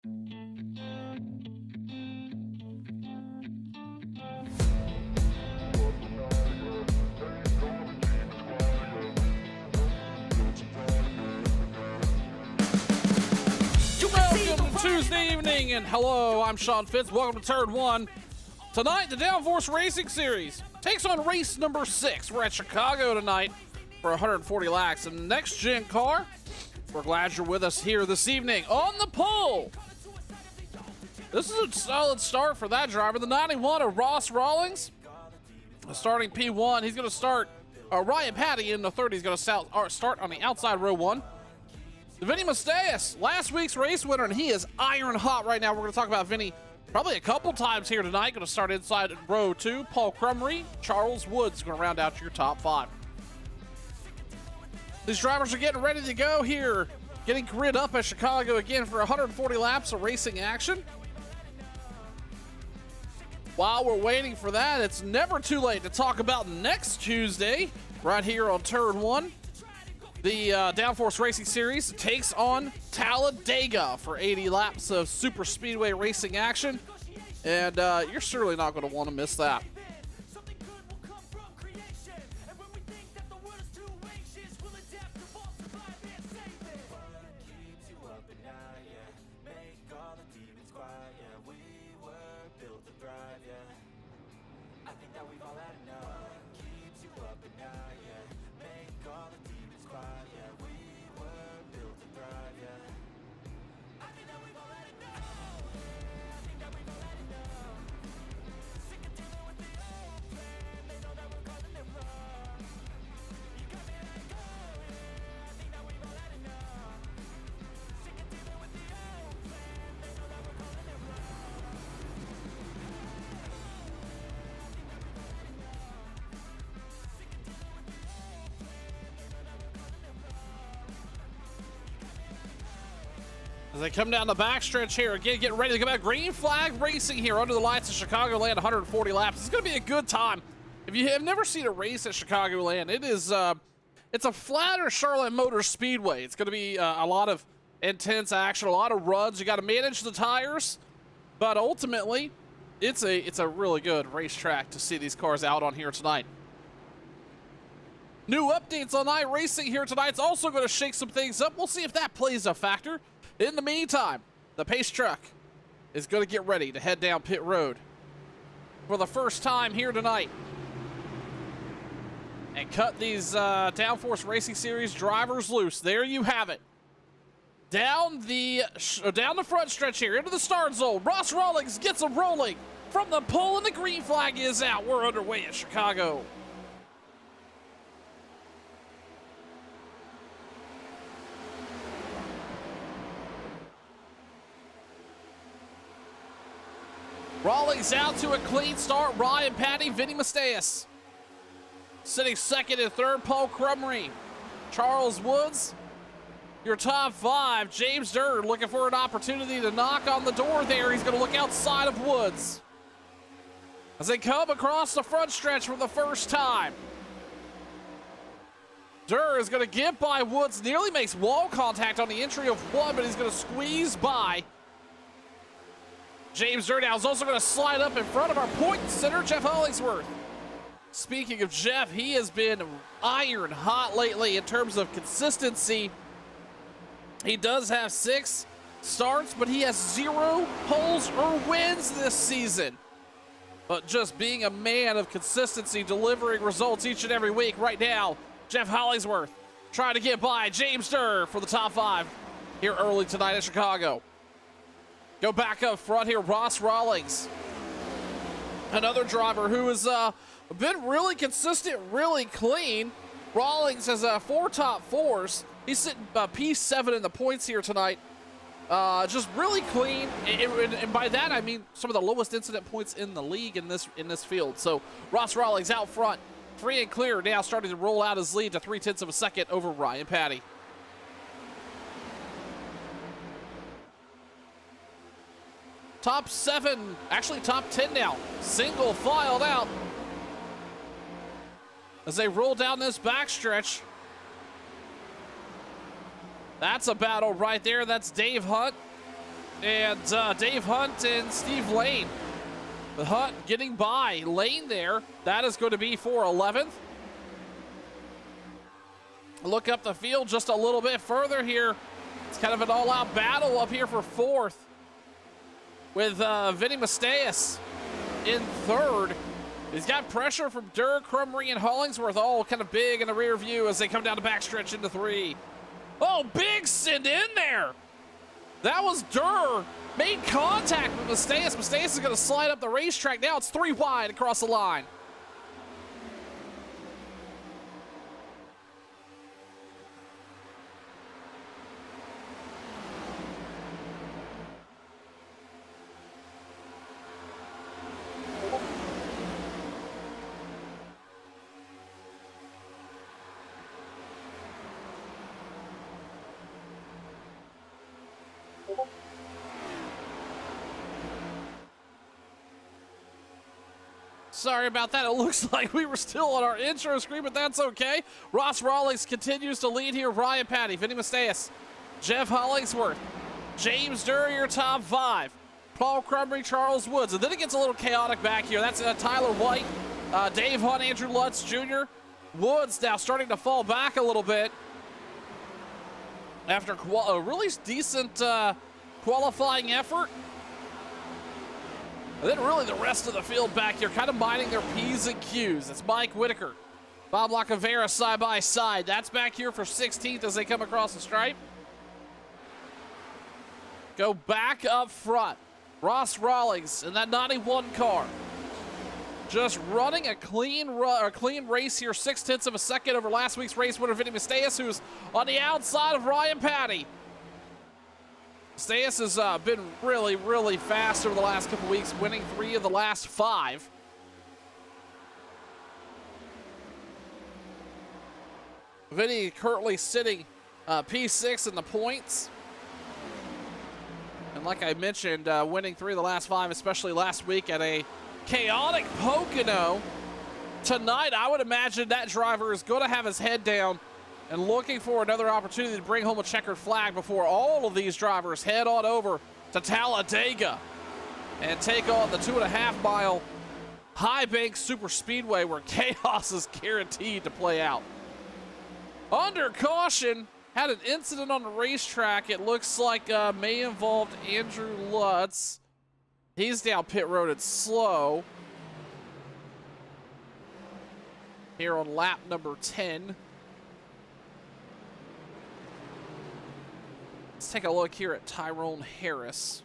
Tuesday evening, and hello, I'm Sean Fitz. Welcome to Turn 1. Tonight, the Downforce Racing Series takes on race number 6. We're at Chicago tonight for 140 laps. And the next gen car, we're glad you're with us here this evening. On the pole, this is a solid start for that driver. The 91 of Ross Rawlings, starting P1. He's going to start, Ryan Patty in the 30. He's going to start on the outside row 1. Vinny Mustaeus, last week's race winner, and he is iron hot right now. We're going to talk about Vinny probably a couple times here tonight. Going to start inside row 2. Paul Crumry, Charles Woods going to round out your top 5. These drivers are getting ready to go here, getting grid up at Chicago again for 140 laps of racing action. While we're waiting for that, it's never too late to talk about next Tuesday right here on Turn 1. The Downforce Racing Series takes on Talladega for 80 laps of super speedway racing action, and you're certainly not going to want to miss that. As they come down the backstretch here, again, getting ready to come back. Green flag racing here under the lights of Chicagoland, 140 laps. It's going to be a good time. If you have never seen a race at Chicagoland, it is, it's a flatter Charlotte Motor Speedway. It's going to be a lot of intense action, a lot of runs. You got to manage the tires, but ultimately, it's a really good racetrack to see these cars out on here tonight. New updates on iRacing here tonight. It's also going to shake some things up. We'll see if that plays a factor. In the meantime, the pace truck is going to get ready to head down pit road for the first time here tonight and cut these Downforce Racing Series drivers loose. There you have it. Down the front stretch here into the start zone. Ross Rawlings gets them rolling from the pole, and the green flag is out. We're underway at Chicago. Rawlings out to a clean start. Ryan Patty, Vinny Mustaeus. Sitting second and third, Paul Crumry. Charles Woods, your top 5. James Durr looking for an opportunity to knock on the door there. He's going to look outside of Woods as they come across the front stretch for the first time. Durr is going to get by Woods. Nearly makes wall contact on the entry of 1, but he's going to squeeze by. James Durr now is also going to slide up in front of our point center, Jeff Hollingsworth. Speaking of Jeff, he has been iron hot lately in terms of consistency. He does have 6 starts, but he has 0 poles or wins this season. But just being a man of consistency, delivering results each and every week. Right now, Jeff Hollingsworth trying to get by James Durr for the top 5 here early tonight at Chicago. Go back up front here, Ross Rawlings. Another driver who has been really consistent, really clean. Rawlings has 4 top 4s. He's sitting P7 in the points here tonight. Just really clean, and by that I mean some of the lowest incident points in the league in this field. So Ross Rawlings out front, free and clear, now starting to roll out his lead to 0.3 of a second over Ryan Patty. Top 7, actually top 10 now. Single filed out as they roll down this backstretch. That's a battle right there. That's Dave Hunt and Dave Hunt and Steve Lane. The Hunt getting by Lane there. That is going to be for 11th. Look up the field just a little bit further here. It's kind of an all-out battle up here for 4th with Vinny Masteus in 3rd. He's got pressure from Durr, Crumry, and Hollingsworth all kind of big in the rear view as they come down the backstretch into 3. Oh, big send in there. That was Durr. Made contact with Masteus. Masteus is going to slide up the racetrack. Now it's 3 wide across the line. Sorry about that. It looks like we were still on our intro screen, but that's okay. Ross Rawlings continues to lead here. Ryan Patty, Vinny Masteus, Jeff Hollingsworth, James Durr, your top 5. Paul Crumry, Charles Woods. And then it gets a little chaotic back here. That's Tyler White, Dave Hunt, Andrew Lutz Jr. Woods now starting to fall back a little bit after a really decent qualifying effort. And then really the rest of the field back here kind of minding their P's and Q's. It's Mike Whitaker, Bob Lacavera side by side. That's back here for 16th as they come across the stripe. Go back up front. Ross Rawlings in that 91 car. Just running a clean race here, 0.6 of a second over last week's race winner, Vinny Masteus, who's on the outside of Ryan Patty. Masteus has been really, really fast over the last couple weeks, winning 3 of the last 5. Vinny currently sitting P6 in the points. And like I mentioned, winning 3 of the last 5, especially last week at a chaotic Pocono. Tonight, I would imagine that driver is going to have his head down and looking for another opportunity to bring home a checkered flag before all of these drivers head on over to Talladega and take on the 2.5-mile High Bank Super Speedway where chaos is guaranteed to play out. Under caution, had an incident on the racetrack. It looks like may involve Andrew Lutz. He's down pit road. It's slow. Here on lap number 10. Let's take a look here at Tyrone Harris.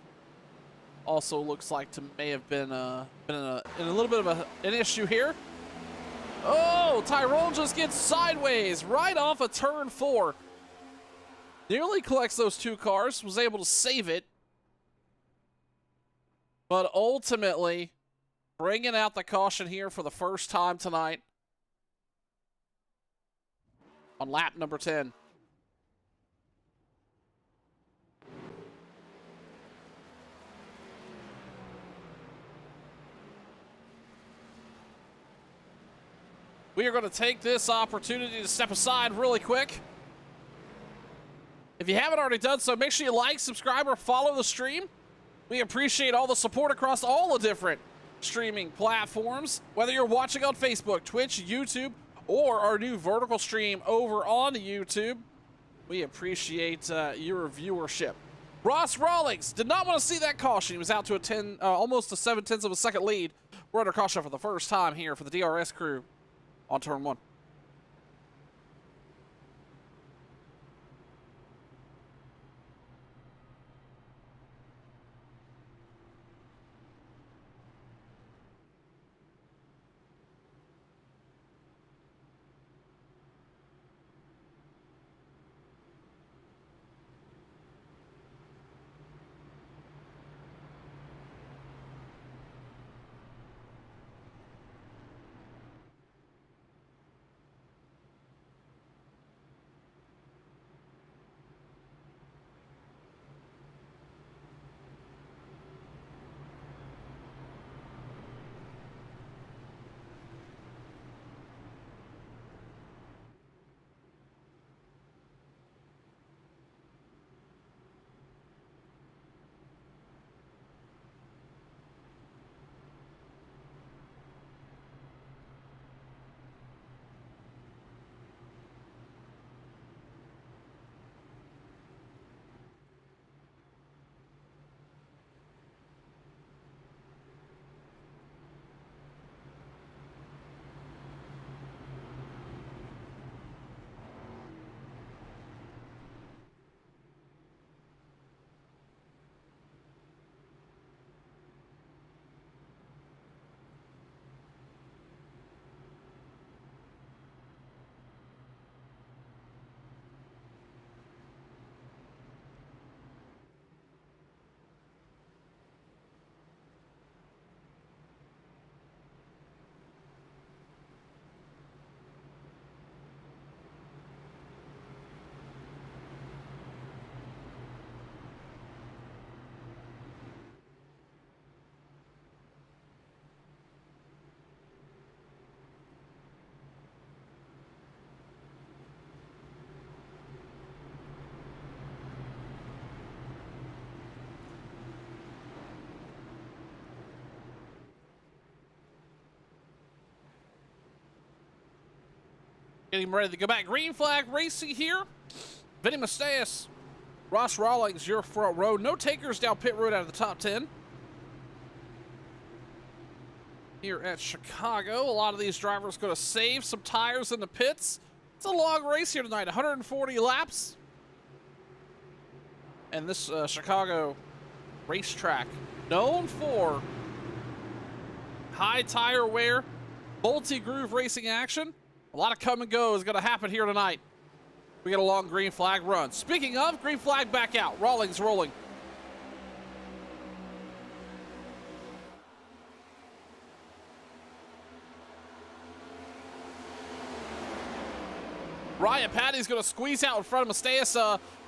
Also looks like to may have been in a little bit of an issue here. Oh, Tyrone just gets sideways right off of turn 4. Nearly collects those 2 cars, was able to save it. But ultimately, bringing out the caution here for the first time tonight on lap number 10. We are going to take this opportunity to step aside really quick. If you haven't already done so, make sure you like, subscribe, or follow the stream. We appreciate all the support across all the different streaming platforms, whether you're watching on Facebook, Twitch, YouTube, or our new vertical stream over on YouTube. We appreciate your viewership. Ross Rawlings did not want to see that caution. He was out to a almost a 0.7 of a second lead. We're under caution for the first time here for the DRS crew on turn 1. Getting ready to go back. Green flag racing here. Vinny Masteus, Ross Rawlings, your front row. No takers down pit road out of the top 10. Here at Chicago, a lot of these drivers going to save some tires in the pits. It's a long race here tonight, 140 laps. And this Chicago racetrack, known for high tire wear, multi-groove racing action. A lot of come and go is going to happen here tonight. We get a long green flag run. Speaking of, green flag back out. Rawlings rolling. Ryan Patty's going to squeeze out in front of Masteus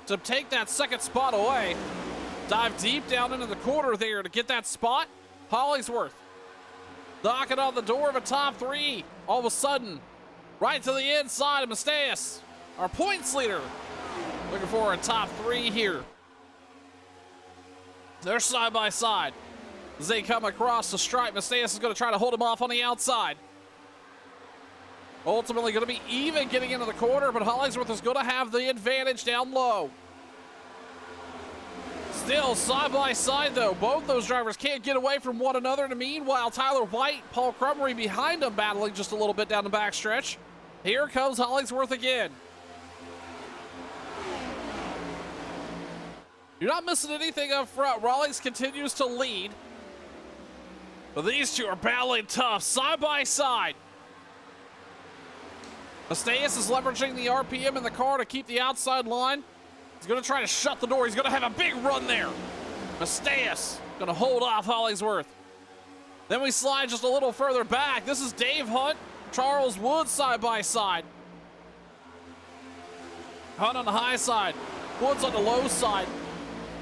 to take that second spot away. Dive deep down into the corner there to get that spot. Hollingsworth knocking on the door of a top 3. All of a sudden, right to the inside of Masteus, our points leader. Looking for a top 3 here. They're side by side. As they come across the stripe, Masteus is going to try to hold him off on the outside. Ultimately going to be even getting into the corner, but Hollingsworth is going to have the advantage down low. Still side by side though. Both those drivers can't get away from one another. And meanwhile, Tyler White, Paul Crummery behind them, battling just a little bit down the backstretch. Here comes Hollingsworth again. You're not missing anything up front. Rawlings continues to lead. But these two are battling tough, side by side. Masteus is leveraging the RPM in the car to keep the outside line. He's going to try to shut the door. He's going to have a big run there. Masteus going to hold off Hollingsworth. Then we slide just a little further back. This is Dave Hunt, Charles Woods side by side. Hunt on the high side, Woods on the low side.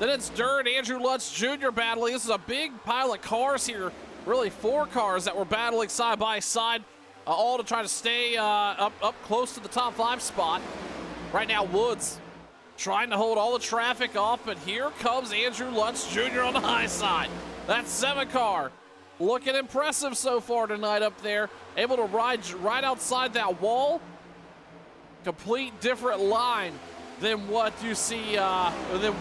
Then it's Durr and Andrew Lutz Jr. battling. This is a big pile of cars here. Really 4 cars that were battling side by side. All to try to stay up close to the top 5 spot. Right now, Woods trying to hold all the traffic off, but here comes Andrew Lutz Jr. on the high side. That 7 car looking impressive so far tonight up there. Able to ride right outside that wall. Complete different line than what you see, than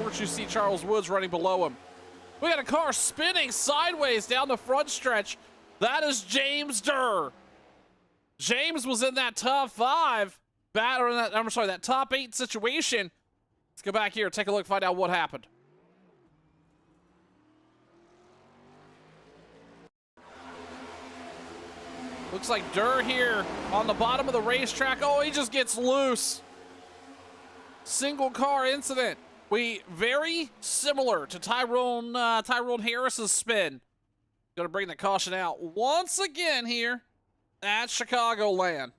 what you see Charles Woods running below him. We got a car spinning sideways down the front stretch. That is James Durr. James was in that top 5 that top 8 situation. Let's go back here, take a look, find out what happened. Looks like Durr here on the bottom of the racetrack. Oh, he just gets loose. Single car incident. Very similar to Tyrone Harris's spin. Gonna bring the caution out once again here at Chicagoland.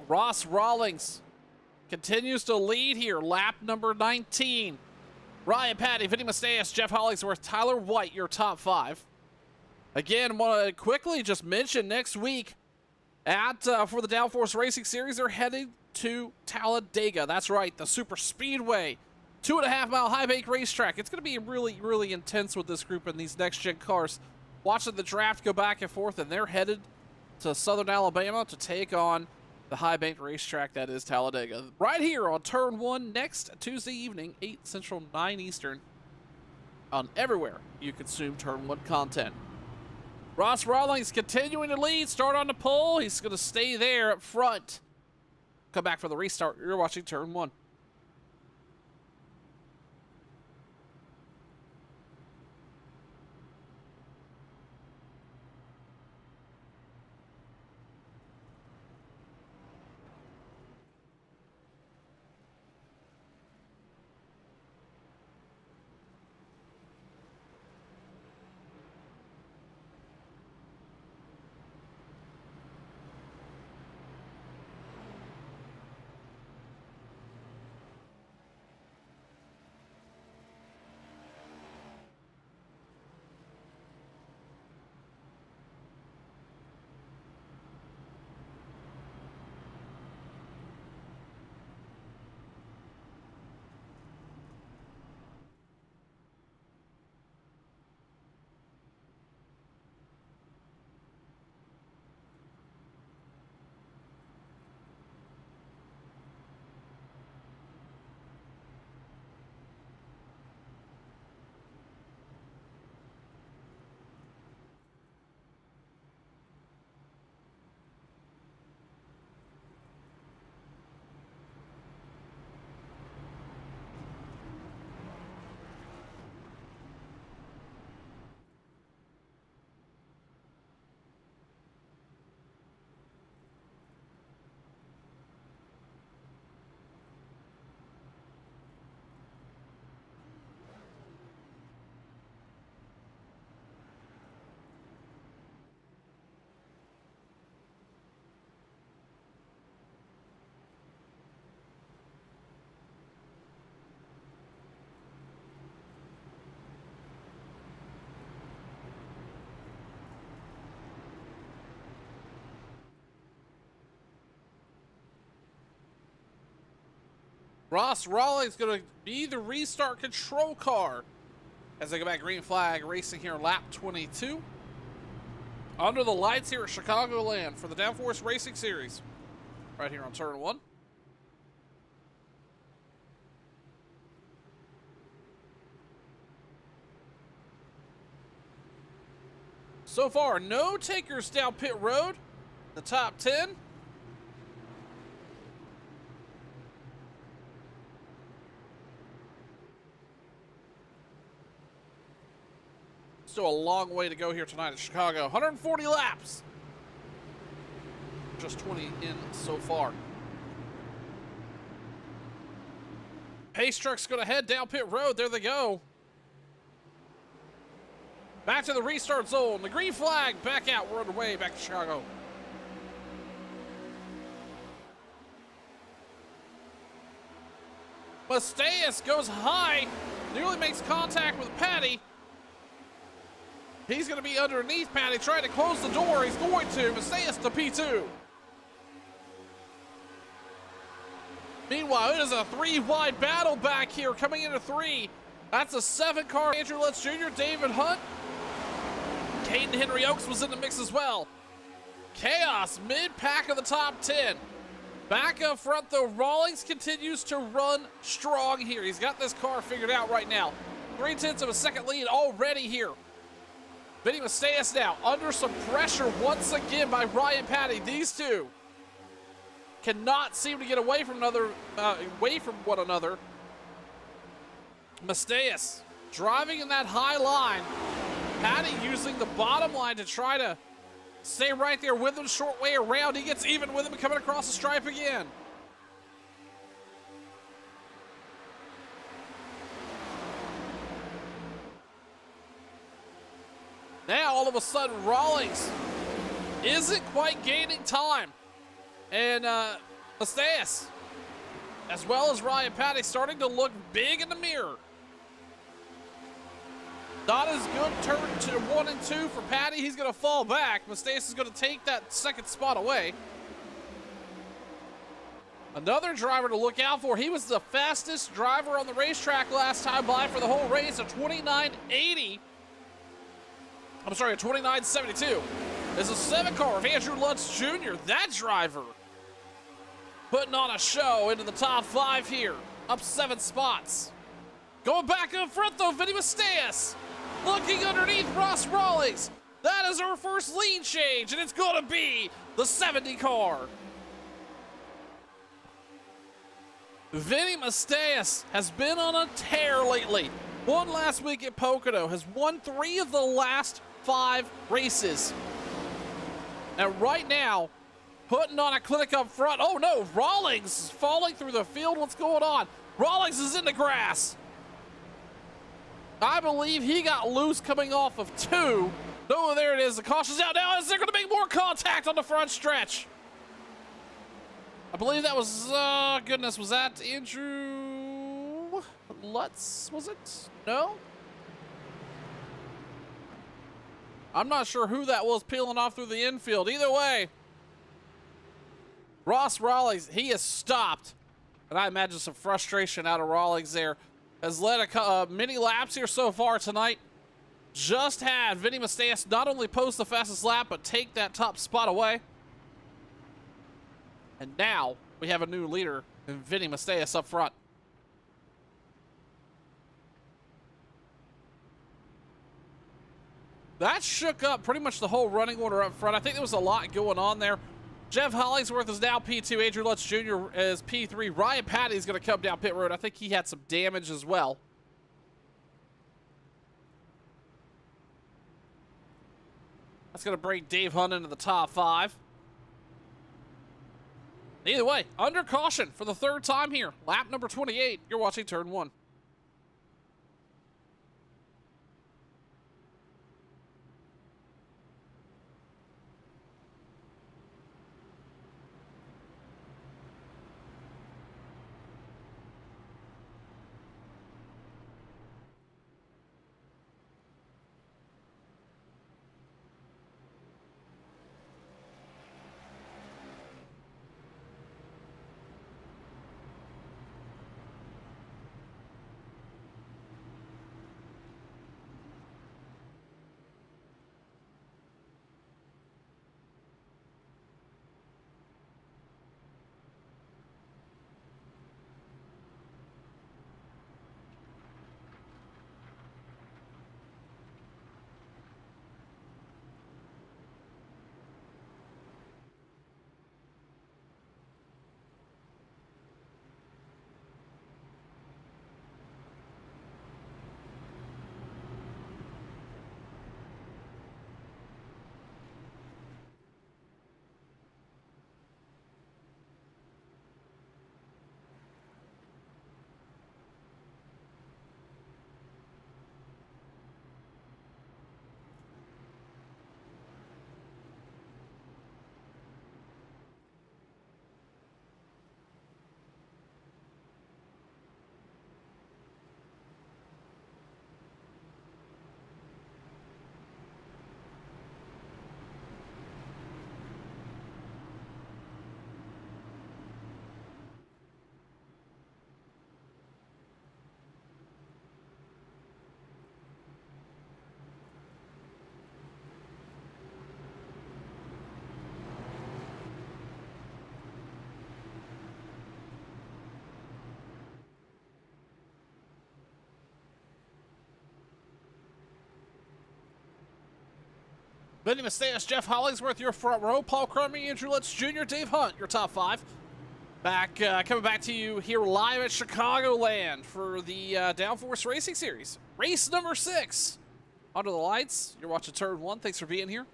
Ross Rawlings continues to lead here, lap number 19. Ryan Patty, Vinny Masteus, Jeff Hollingsworth, Tyler White, your top 5. Again, want to quickly just mention next week for the Downforce Racing Series, they're heading to Talladega. That's right, the Super Speedway. 2.5-mile high bank racetrack. It's going to be really, really intense with this group and these next-gen cars. Watching the draft go back and forth, and they're headed to Southern Alabama to take on the high bank racetrack that is Talladega. Right here on Turn 1 next Tuesday evening, 8 Central, 9 Eastern, on everywhere you consume Turn 1 content. Ross Rawlings continuing to lead, start on the pole. He's going to stay there up front. Come back for the restart. You're watching Turn 1. Ross Rawlings going to be the restart control car as they go back green flag racing here lap 22. Under the lights here at Chicagoland for the Downforce Racing Series. Right here on turn 1. So far, no takers down pit road. The top 10. Still a long way to go here tonight at Chicago. 140 laps. Just 20 in so far. Pace truck's going to head down pit road. There they go. Back to the restart zone. The green flag back out. We're underway back to Chicago. Masteus goes high. Nearly makes contact with Patty. He's going to be underneath Patty, trying to close the door. He's going to. Masteus to P2. Meanwhile, it is a 3-wide battle back here coming into 3. That's a 7-car. Andrew Lutz Jr., David Hunt. Caden Henry Oaks was in the mix as well. Chaos mid-pack of the top 10. Back up front, though, Rawlings continues to run strong here. He's got this car figured out right now. 3/10 of a second lead already here. Vinny Masteus now under some pressure once again by Ryan Patty. These two cannot seem to get away from one another. Masteus driving in that high line. Patty using the bottom line to try to stay right there with him, short way around. He gets even with him coming across the stripe again. Now, all of a sudden, Rawlings isn't quite gaining time. And Masteus, as well as Ryan Patty, starting to look big in the mirror. Not as good turn to 1 and 2 for Patty. He's going to fall back. Masteus is going to take that second spot away. Another driver to look out for. He was the fastest driver on the racetrack last time by for the whole race, a 29.80. I'm sorry, a 29.72. Is a 7-car of Andrew Lutz Jr. That driver putting on a show into the top 5 here. Up 7 spots. Going back up front, though, Vinny Masteus. Looking underneath Ross Rawlings. That is our first lead change, and it's going to be the 70 car. Vinny Masteus has been on a tear lately. Won last week at Pocono, has won 3 of the last 5 races. And right now, putting on a clinic up front. Oh no, Rawlings is falling through the field. What's going on? Rawlings is in the grass. I believe he got loose coming off of 2. Oh, there it is. The caution's out now. Is there going to be more contact on the front stretch? I believe that was, goodness, was that Andrew Lutz, was it? No? I'm not sure who that was peeling off through the infield. Either way, Ross Rawlings, he has stopped. And I imagine some frustration out of Rawlings there. Has led many laps here so far tonight. Just had Vinny Masteus not only post the fastest lap, but take that top spot away. And now we have a new leader in Vinny Masteus up front. That shook up pretty much the whole running order up front. I think there was a lot going on there. Jeff Hollingsworth is now P2. Andrew Lutz Jr. is P3. Ryan Patty is going to come down pit road. I think he had some damage as well. That's going to bring Dave Hunt into the top 5. Either way, under caution for the 3rd time here. Lap number 28. You're watching Turn 1. Vinny Macias, Jeff Hollingsworth, your front row. Paul Crummy, Andrew Lutz Jr., Dave Hunt, your top 5. Coming back to you here live at Chicagoland for the Downforce Racing Series. Race number 6. Under the lights. You're watching Turn 1. Thanks for being here.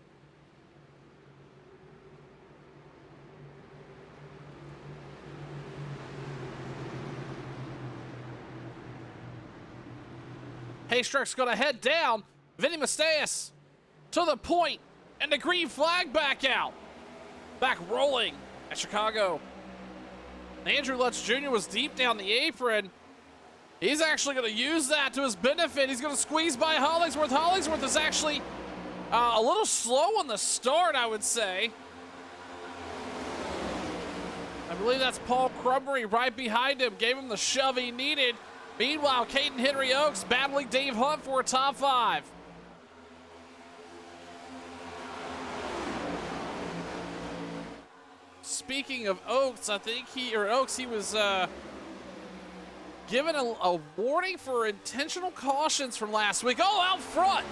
Haystruck's going to head down. Vinny Macias to the point, and the green flag back out. Back rolling at Chicago. Andrew Lutz Jr. was deep down the apron. He's actually going to use that to his benefit. He's going to squeeze by Hollingsworth. Hollingsworth is actually a little slow on the start, I would say. I believe that's Paul Crumry right behind him. Gave him the shove he needed. Meanwhile, Caden Henry Oaks battling Dave Hunt for a top 5. Speaking of Oaks, I think he was given a warning for intentional cautions from last week. Oh, out front,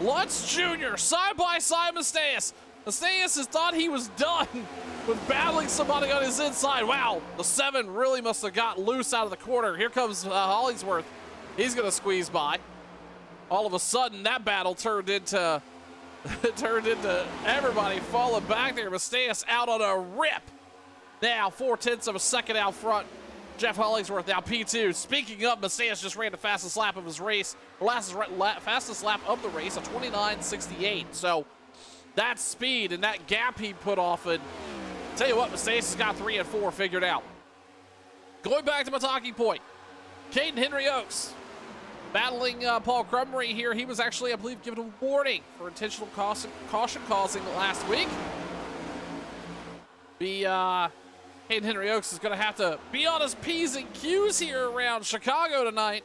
Lutz Jr. side by side Macias. Macias has thought he was done with battling somebody on his inside. Wow, the 7 really must have got loose out of the corner. Here comes Hollingsworth. He's going to squeeze by. All of a sudden, that battle turned into everybody falling back there. Macias out on a rip. Now, 4/10 of a second out front. Jeff Hollingsworth now P2. Speaking of, Macias just ran the fastest lap of his race. Fastest lap of the race, a 29.68. So that speed and that gap he put off, and tell you what, Macias has got 3 and 4 figured out. Going back to my talking point, Caden Henry Oaks battling Paul Crumry here. He was actually, I believe, given a warning for intentional caution causing last week. Caden Henry Oaks is going to have to be on his P's and Q's here around Chicago tonight.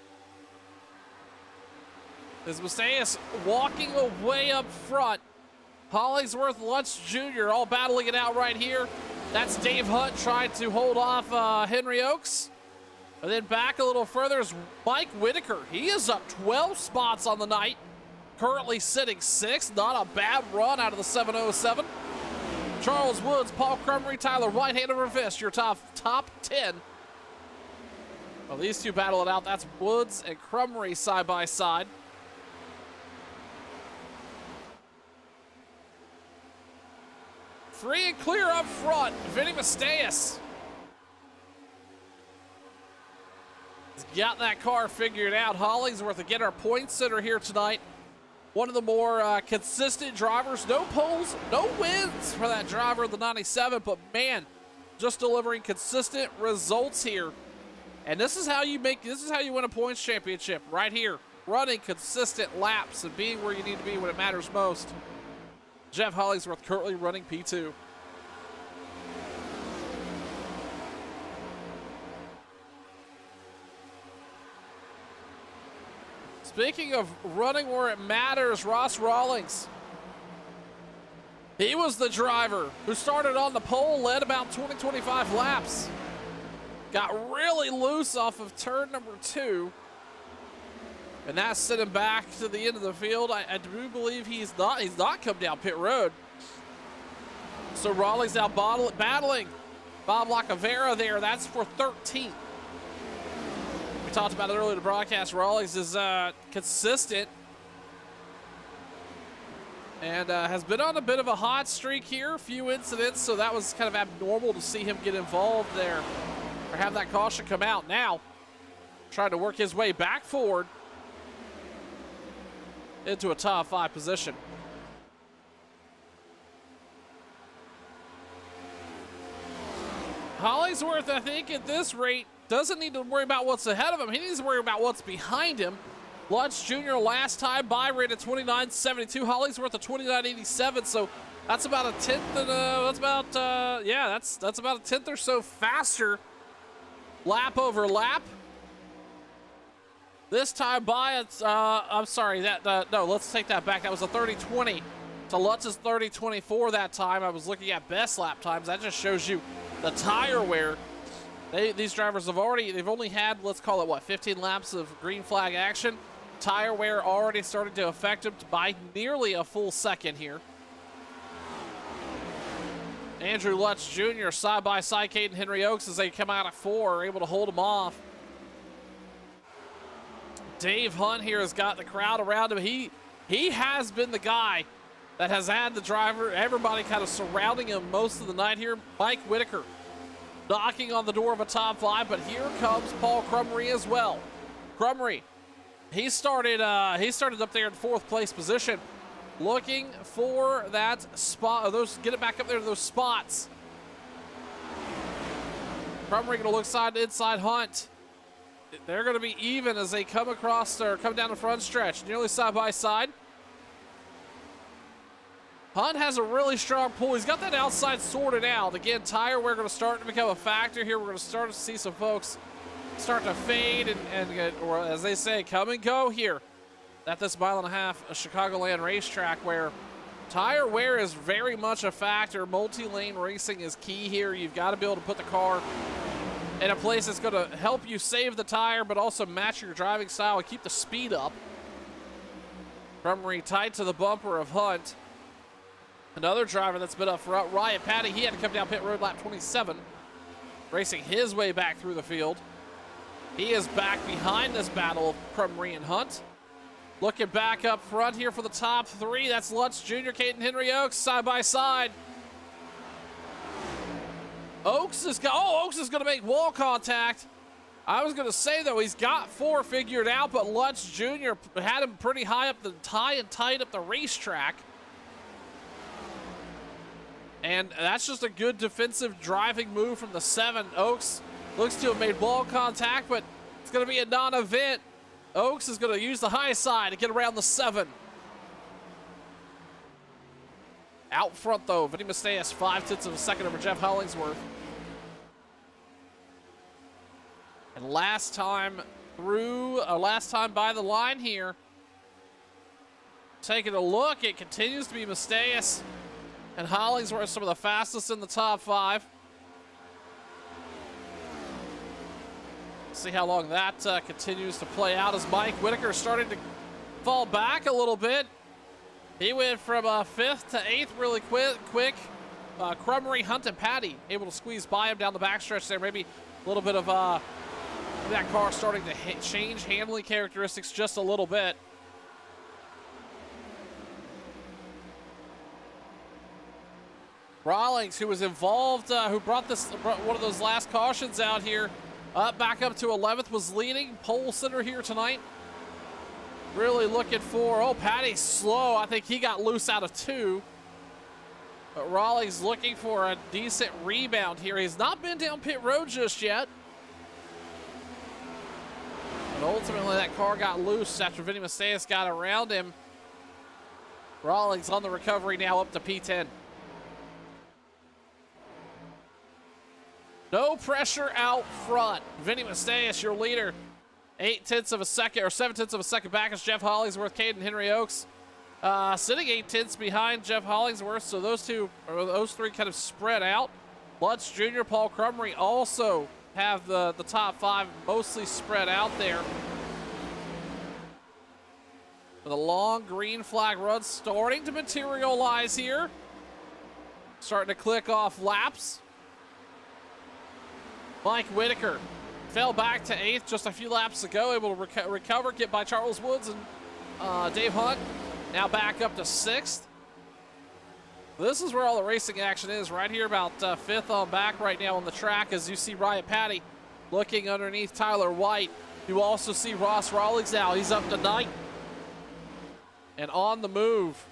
As Macias walking away up front. Hollingsworth, Lutz Jr. all battling it out right here. That's Dave Hunt trying to hold off Henry Oaks. And then back a little further is Mike Whitaker. He is up 12 spots on the night. Currently sitting 6th. Not a bad run out of the 707. Charles Woods, Paul Crumry, Tyler White, hand over fist. Your top 10. Well, these two battle it out. That's Woods and Crumry side by side. Free and clear up front, Vinny Macias. He's got that car figured out. Hollingsworth again, our point center here tonight. One of the more consistent drivers. No poles, no wins for that driver of the 97, but man, just delivering consistent results here. And this is how you win a points championship, right here. Running consistent laps and being where you need to be when it matters most. Jeff Hollingsworth currently running P2. Speaking of running where it matters, Ross Rawlings. He was the driver who started on the pole, led about 20-25 laps. Got really loose off of turn number 2. And that sent him back to the end of the field. I do believe he's not come down pit road. So Rawlings now battling Bob Lacavera there. That's for 13th. We talked about it earlier in the broadcast. Rawlings is consistent and has been on a bit of a hot streak here. A few incidents, so that was kind of abnormal to see him get involved there or have that caution come out. Now, trying to work his way back forward into a top 5 position. Hollingsworth, I think, at this rate, doesn't need to worry about what's ahead of him. He needs to worry about what's behind him. Lutz Jr. last time by rate at 29.72. Hollingsworth at 29.87. So that's about a 10th. And that's about a 10th or so faster lap over lap. This time by, it's, I'm sorry, no, let's take that back. That was a 30.20 to Lutz's 30.24 that time. I was looking at best lap times. That just shows you the tire wear. These drivers they've only had, let's call it what, 15 laps of green flag action. Tire wear already started to affect them by nearly a full second here. Andrew Lutz Jr. side by side Caden Henry Oaks as they come out at 4, are able to hold him off. Dave Hunt here has got the crowd around him. He has been the guy that has had the driver, everybody kind of surrounding him most of the night here. Mike Whitaker knocking on the door of a top 5, but here comes Paul Crumry as well. Crumry, he started up there in 4th place position, looking for that spot. Get it back up there to those spots. Crumry gonna look side to inside Hunt. They're going to be even as they come across or come down the front stretch, nearly side by side. Hunt has a really strong pull. He's got that outside sorted out. Again, tire wear going to start to become a factor here. We're going to start to see some folks start to fade or as they say, come and go here at this 1.5 mile Chicagoland racetrack, where tire wear is very much a factor. Multi-lane racing is key here. You've got to be able to put the car in a place that's going to help you save the tire, but also match your driving style and keep the speed up. Crumry tight to the bumper of Hunt. Another driver that's been up front, Ryan Patty, he had to come down pit road lap 27, racing his way back through the field. He is back behind this battle of Crumry and Hunt. Looking back up front here for the top 3, that's Lutz Jr., Caden Henry Oaks, side by side. Oaks is going to make wall contact. I was going to say, though, he's got 4 figured out, but Lutz Jr. had him pretty high up the tight up the racetrack. And that's just a good defensive driving move from the 7. Oaks looks to have made wall contact, but it's going to be a non-event. Oaks is going to use the high side to get around the 7. Out front, though, Vinny Masteas, 0.5 of a second over Jeff Hollingsworth. And last time by the line here. Taking a look, it continues to be Masteas and Hollingsworth, some of the fastest in the top 5. See how long that continues to play out as Mike Whitaker starting to fall back a little bit. He went from 5th to 8th really quick. Crumry, Hunt, and Patty able to squeeze by him down the backstretch there. Maybe a little bit of that car starting to change handling characteristics just a little bit. Rawlings, who was involved, who brought one of those last cautions out here, back up to 11th, was leading pole center here tonight. Really looking for, Patty's slow. I think he got loose out of 2. But Rawlings looking for a decent rebound here. He's not been down pit road just yet. But ultimately that car got loose after Vinny Masteas got around him. Rawlings on the recovery now up to P10. No pressure out front. Vinny Masteas, your leader. 8/10 of a second, or 7/10 of a second back is Jeff Hollingsworth, Caden Henry Oaks. Sitting 8/10 behind Jeff Hollingsworth, so those 3 kind of spread out. Lutz Jr., Paul Crumry also have the top 5 mostly spread out there. With a long green flag run starting to materialize here. Starting to click off laps. Mike Whitaker fell back to 8th just a few laps ago, able to recover, get by Charles Woods and Dave Hunt. Now back up to 6th. This is where all the racing action is, right here about 5th on back right now on the track, as you see Ryan Patty looking underneath Tyler White. You also see Ross Rawlings now. He's up to 9th and on the move.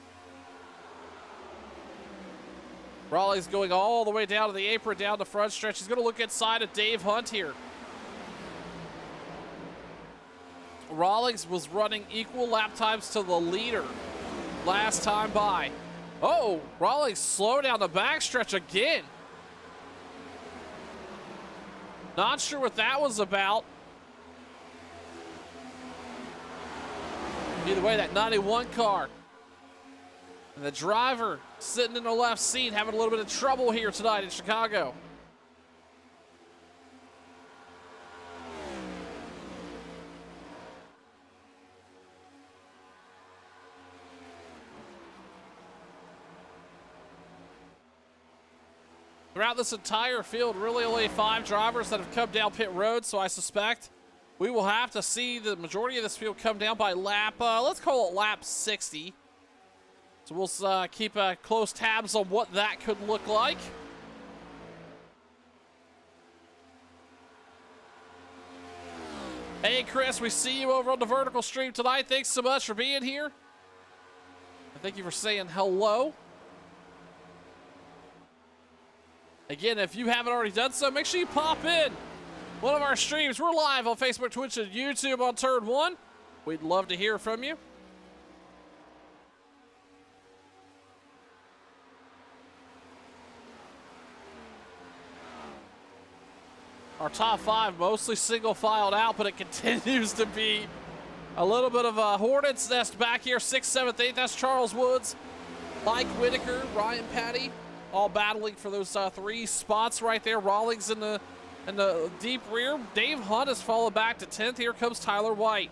Rawlings going all the way down to the apron, down the front stretch. He's going to look inside of Dave Hunt here. Rawlings was running equal lap times to the leader last time by. Oh, Rawlings slow down the backstretch again. Not sure what that was about. Either way, that 91 car and the driver sitting in the left seat having a little bit of trouble here tonight in Chicago. throughout this entire field, really only 5 drivers that have come down pit road, so I suspect we will have to see the majority of this field come down by lap, let's call it lap 60. So we'll keep close tabs on what that could look like. Hey, Chris, we see you over on the vertical stream tonight. Thanks so much for being here. And thank you for saying hello. Again, if you haven't already done so, make sure you pop in one of our streams. We're live on Facebook, Twitch, and YouTube on Turn 1. We'd love to hear from you. Our top 5 mostly single filed out, but it continues to be a little bit of a hornet's nest back here. 6th, 7th, 8th. That's Charles Woods, Mike Whitaker, Ryan Patty, all battling for those 3 spots right there. Rawlings in the deep rear. Dave Hunt has fallen back to 10th. Here comes Tyler White.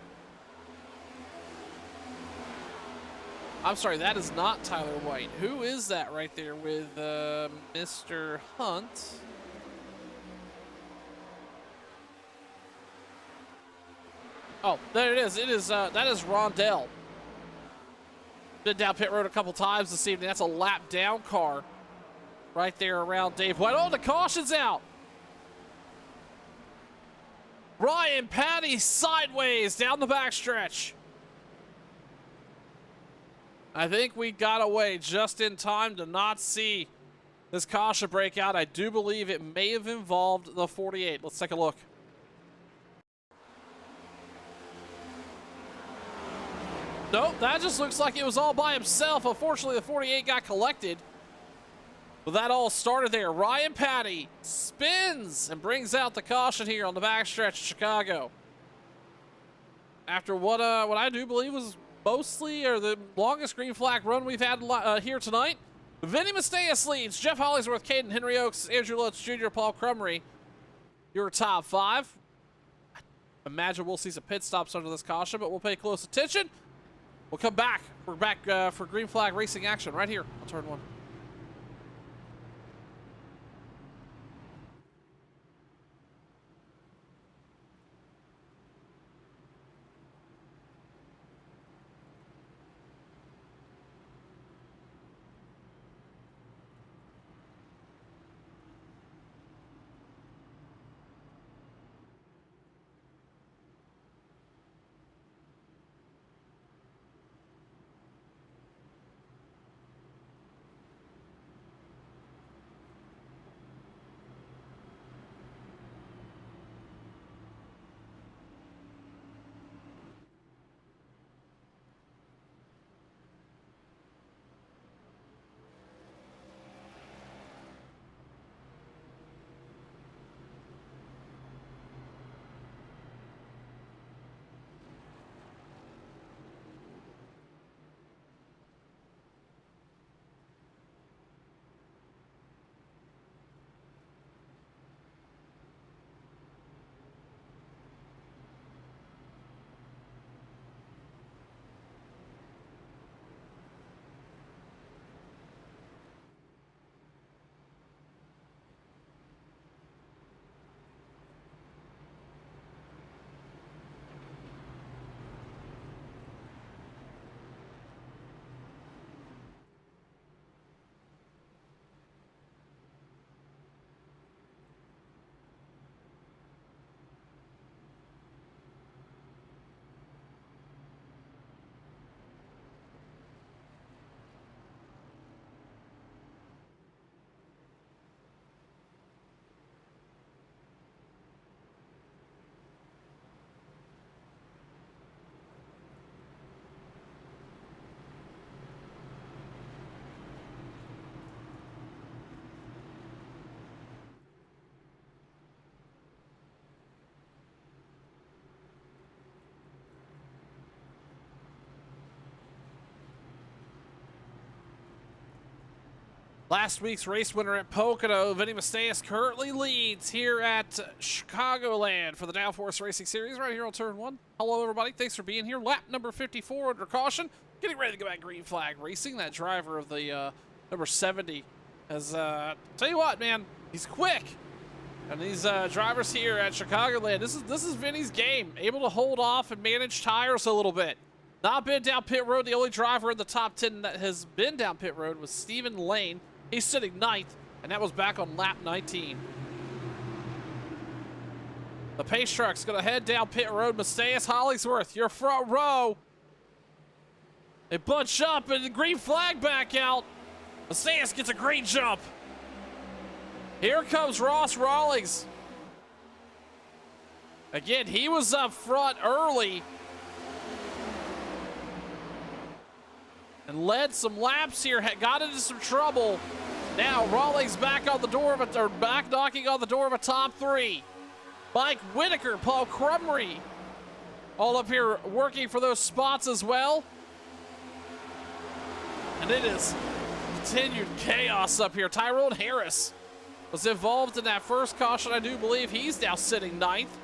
I'm sorry, that is not Tyler White. Who is that right there with Mr. Hunt? Oh, there it is. It is that is Rondell. Been down pit road a couple times this evening. That's a lap down car right there around Dave White. Oh, the caution's out. Ryan Patty sideways down the backstretch. I think we got away just in time to not see this caution break out. I do believe it may have involved the 48. Let's take a look. Nope, that just looks like it was all by himself. Unfortunately, the 48 got collected. But that all started there. Ryan Patty spins and brings out the caution here on the backstretch of Chicago. After what I do believe was mostly, or the longest green flag run we've had here tonight. Vinny Masteus leads. Jeff Hollingsworth, Caden Henry Oaks, Andrew Lutz Jr., Paul Crumry. Your top 5. Imagine we'll see some pit stops under this caution, but we'll pay close attention. We'll come back. We're back for green flag racing action right here on Turn 1. Last week's race winner at Pocono, Vinny Masteus, currently leads here at Chicagoland for the Downforce Racing Series right here on Turn 1. Hello, everybody. Thanks for being here. Lap number 54 under caution. Getting ready to go back green flag racing. That driver of the number 70 has, tell you what, man, He's quick. And these drivers here at Chicagoland, this is Vinny's game. Able to hold off and manage tires a little bit. Not been down pit road. The only driver in the top 10 that has been down pit road was Stephen Lane. He's sitting ninth, and that was back on lap 19. The pace truck's going to head down pit road. Matthias Hollingsworth, your front row. They bunch up, and the green flag back out. Matthias gets a green jump. Here comes Ross Rawlings. Again, he was up front early and led some laps here, got into some trouble. Now Rawlings back on the door of a, or back knocking on the door of a top 3. Mike Whitaker, Paul Crumry, all up here working for those spots as well. And it is continued chaos up here. Tyrone Harris was involved in that first caution. I do believe he's now sitting ninth.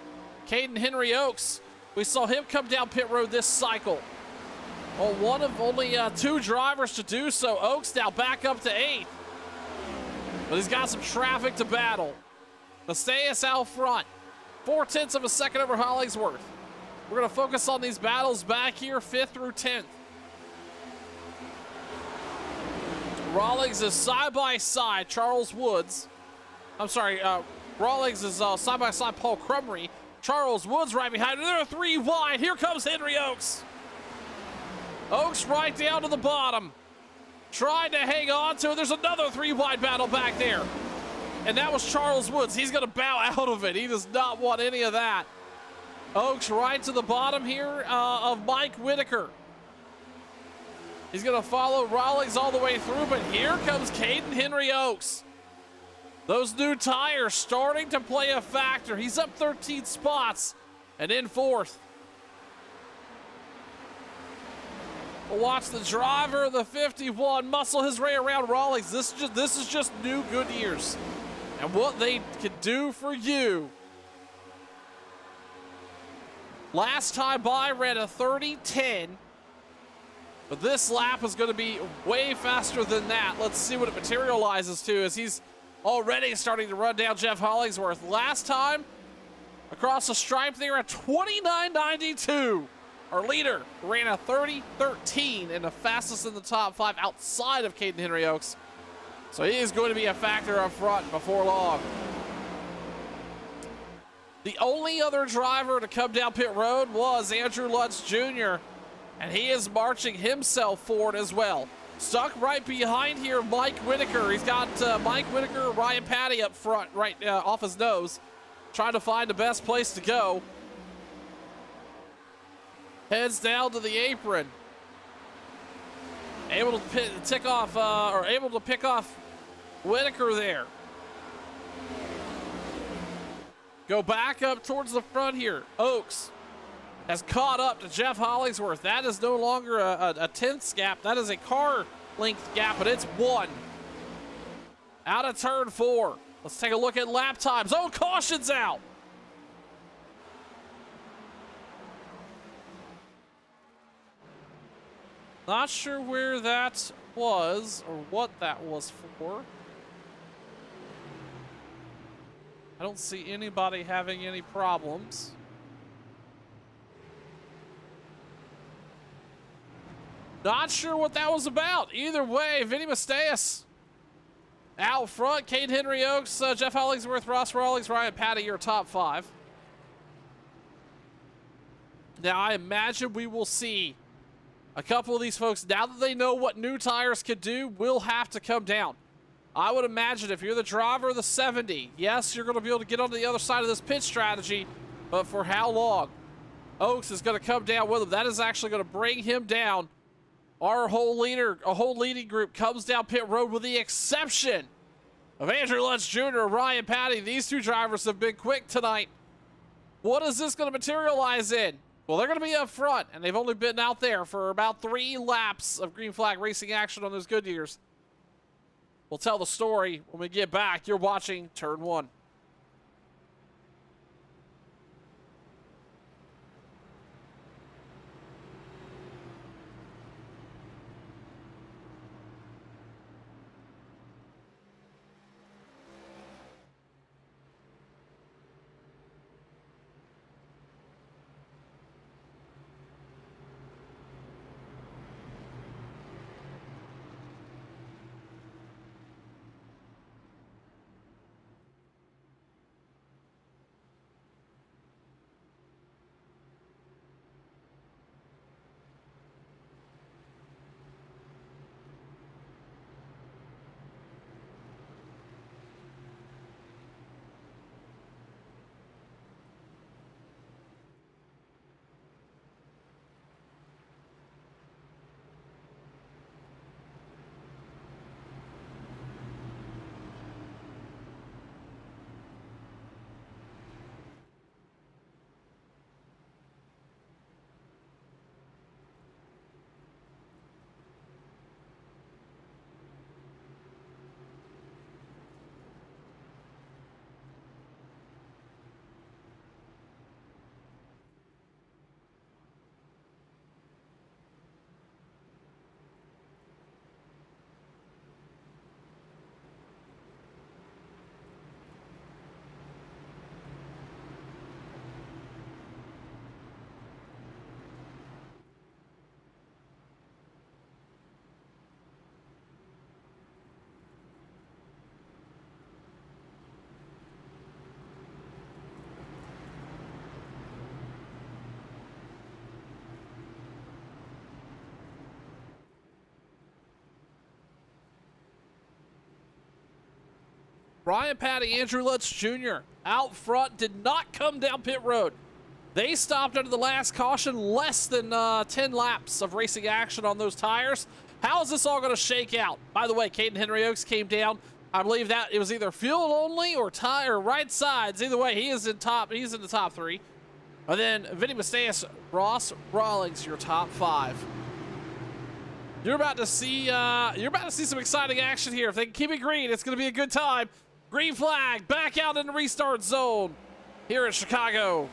Caden Henry Oaks, we saw him come down pit road this cycle. Oh, one of only 2 drivers to do so. Oaks now back up to 8th. But he's got some traffic to battle. Matthias out front. 0.4 of a second over Hollingsworth. We're going to focus on these battles back here, 5th through 10th. Rawlings is side by side Charles Woods. I'm sorry, Rawlings is side by side Paul Crumry. Charles Woods right behind him. They're 3 wide. Here comes Henry Oaks. Oaks right down to the bottom. Trying to hang on to it. There's another 3 wide battle back there. And that was Charles Woods. He's going to bow out of it. He does not want any of that. Oaks right to the bottom here of Mike Whitaker. He's going to follow Rawlings all the way through, but here comes Caden Henry Oaks. Those new tires starting to play a factor. He's up 13 spots and in 4th. We'll watch the driver of the 51 muscle his way around Rawlings. This is just new Goodyears and what they can do for you. Last time by ran a 30-10. But this lap is going to be way faster than that. Let's see what it materializes to as he's already starting to run down Jeff Hollingsworth. Last time, across the stripe there at 29.92. Our leader ran a 30-13 and the fastest in the top 5 outside of Caden Henry Oaks. So he is going to be a factor up front before long. The only other driver to come down pit road was Andrew Lutz Jr., and he is marching himself forward as well. Stuck right behind here, Mike Whitaker. He's got Mike Whitaker, Ryan Patty up front, right off his nose, trying to find the best place to go. Heads down to the apron. Able to pick off Whitaker there. Go back up towards the front here. Oaks has caught up to Jeff Hollingsworth. That is no longer a 10th gap. That is a car length gap, but it's 1. Out of turn 4. Let's take a look at lap times. Oh, caution's out. Not sure where that was or what that was for. I don't see anybody having any problems. Not sure what that was about. Either way, Vinny Matthias out front. Caden Henry Oaks, Jeff Hollingsworth, Ross Rawlings, Ryan Patty, your top 5. Now, I imagine we will see a couple of these folks, now that they know what new tires could do, will have to come down. I would imagine if you're the driver of the 70, yes, you're going to be able to get on the other side of this pit strategy, but for how long? Oaks is going to come down with him. That is actually going to bring him down. Our whole leading group comes down pit road with the exception of Andrew Lutz Jr., Ryan Patty. These 2 drivers have been quick tonight. What is this going to materialize in? Well, they're going to be up front, and they've only been out there for about 3 laps of green flag racing action on those Goodyears. We'll tell the story when we get back. You're watching Turn 1. Ryan Patty, Andrew Lutz Jr. out front did not come down pit road. They stopped under the last caution, less than 10 laps of racing action on those tires. How is this all going to shake out? By the way, Caden Henry Oaks came down. I believe that it was either fuel only or tire right sides. Either way, he is in top. He's in the top 3. And then Vinny Masteus, Ross Rawlings, your top 5. You're about to see some exciting action here. If they can keep it green, it's going to be a good time. Green flag, back out in the restart zone here in Chicago.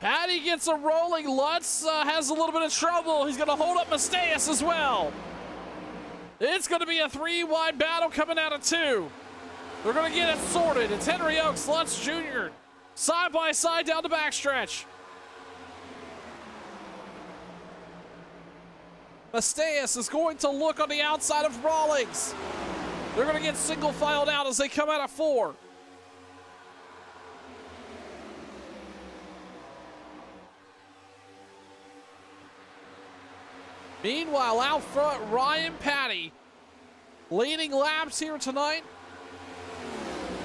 Patty gets a rolling. Lutz has a little bit of trouble. He's going to hold up Masteus as well. It's going to be a 3-wide battle coming out of 2. They're going to get it sorted. It's Henry Oaks, Lutz Jr. side by side down the backstretch. Masteus is going to look on the outside of Rawlings. They're going to get single filed out as they come out of 4. Meanwhile, out front, Ryan Patty leading laps here tonight.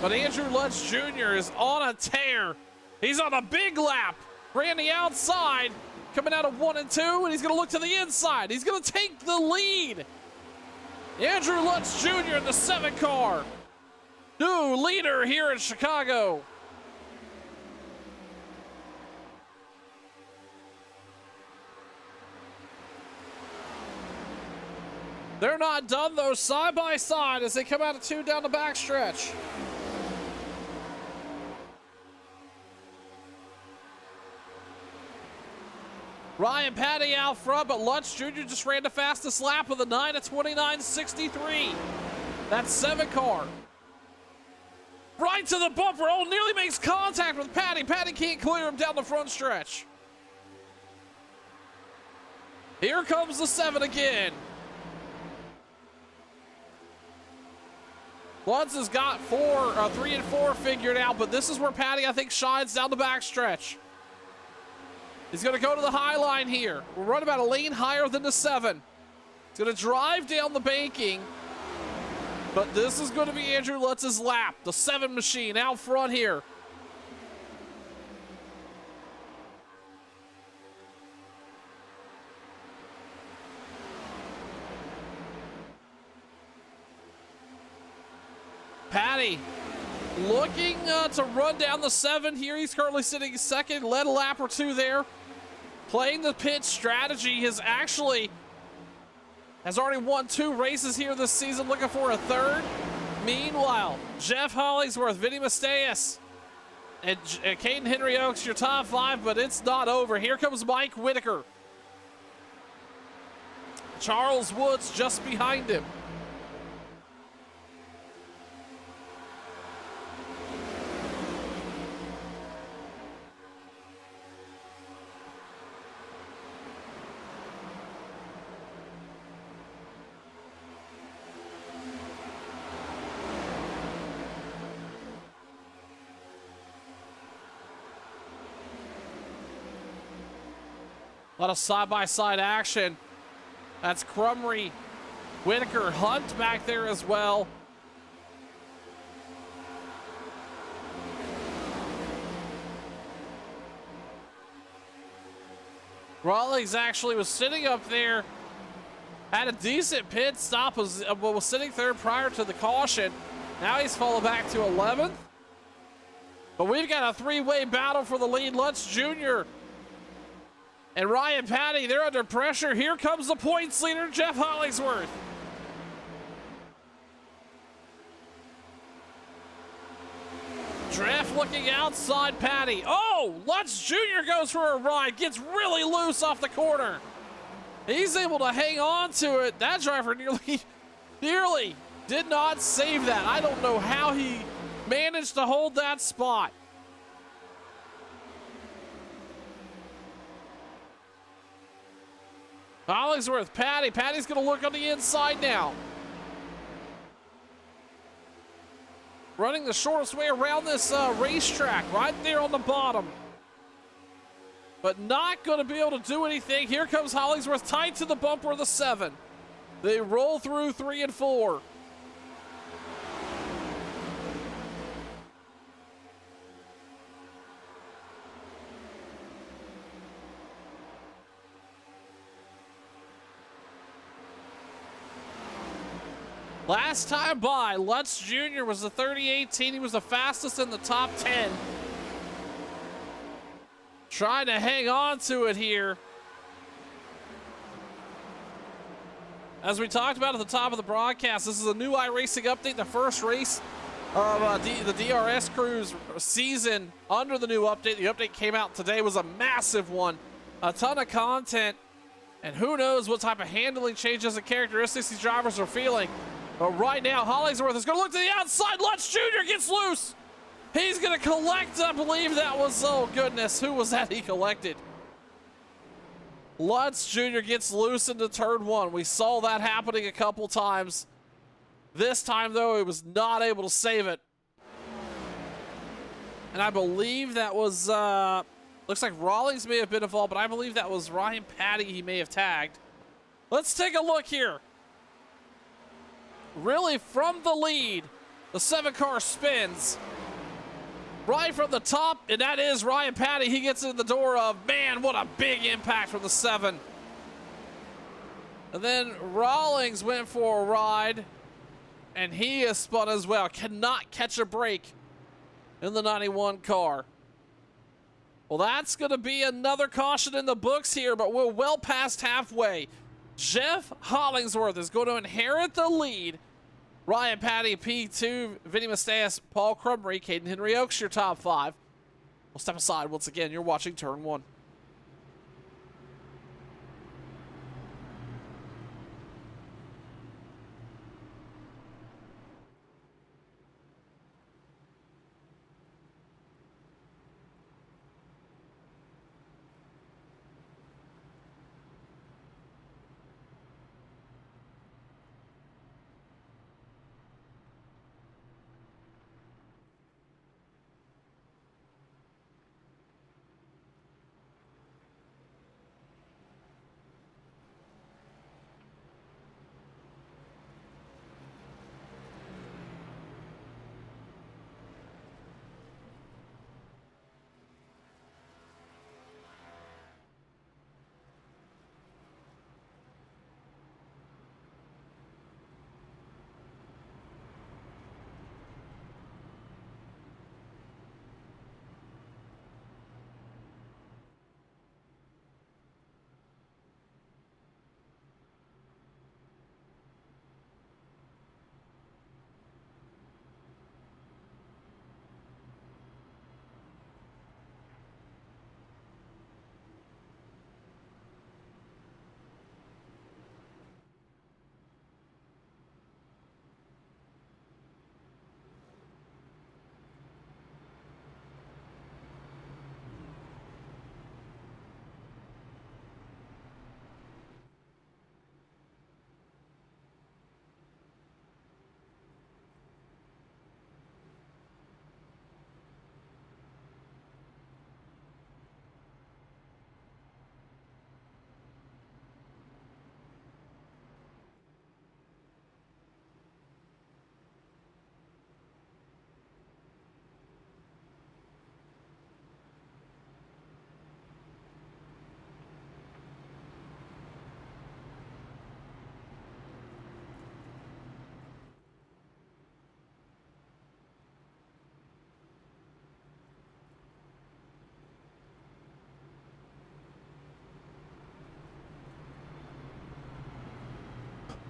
But Andrew Lutz Jr. is on a tear. He's on a big lap. Ran the outside, coming out of 1 and 2, and he's going to look to the inside. He's going to take the lead. Andrew Lutz Jr. in the 7 car. New leader here in Chicago. They're not done though, side by side as they come out of 2 down the backstretch. Ryan Patty out front, but Lutz Jr. just ran the fastest lap with a 9 at 29.63. That's 7 car. Right to the bumper. Oh, nearly makes contact with Patty. Patty can't clear him down the front stretch. Here comes the 7 again. Lutz has got 3 and 4 figured out, but this is where Patty, I think, shines down the backstretch. He's going to go to the high line here. We'll run about a lane higher than the 7. He's going to drive down the banking, but this is going to be Andrew Lutz's lap. The 7 machine out front here. Patty looking to run down the 7 here. He's currently sitting 2nd, led a lap or 2 there. Playing the pit strategy has already won 2 races here this season, looking for a 3rd. Meanwhile, Jeff Hollingsworth, Vinny Masteus, and Caden Henry Oaks, your top 5, but it's not over. Here comes Mike Whitaker. Charles Woods just behind him. A lot of side-by-side action. That's Crumry, Whitaker, Hunt back there as well. Rawlings actually was sitting up there, had a decent pit stop, was sitting 3rd prior to the caution. Now he's fallen back to 11th. But we've got a 3-way battle for the lead. Lutz Jr. and Ryan Patty, they're under pressure. Here comes the points leader, Jeff Hollingsworth. Jeff looking outside Patty. Oh, Lutz Jr. goes for a ride, gets really loose off the corner. He's able to hang on to it. That driver nearly did not save that. I don't know how he managed to hold that spot. Hollingsworth, Patty. Patty's going to look on the inside now. Running the shortest way around this racetrack, right there on the bottom. But not going to be able to do anything. Here comes Hollingsworth, tied to the bumper of the 7. They roll through 3 and 4. Last time by, Lutz Jr. was the 30-18. He was the fastest in the top 10. Trying to hang on to it here. As we talked about at the top of the broadcast, this is a new iRacing update, the first race of the DRS Cruise season under the new update. The update came out today, was a massive one. A ton of content, and who knows what type of handling changes and characteristics these drivers are feeling. But right now, Hollingsworth is going to look to the outside. Lutz Jr. gets loose. He's going to collect, I believe that was, oh goodness, who was that he collected? Lutz Jr. gets loose into turn 1. We saw that happening a couple times. This time, though, he was not able to save it. And I believe that was, looks like Rawlings may have been involved, but I believe that was Ryan Patty he may have tagged. Let's take a look here. Really, from the lead, the 7-car spins. Right from the top, and that is Ryan Patty. He gets in the door of, man, what a big impact from the 7. And then Rawlings went for a ride, and he is spun as well. Cannot catch a break in the 91 car. Well, that's going to be another caution in the books here, but we're well past halfway. Jeff Hollingsworth is going to inherit the lead. Ryan Patty, P2, Vinny Masteas, Paul Crumry, Caden Henry Oaks, your top 5. We'll step aside once again. You're watching Turn 1.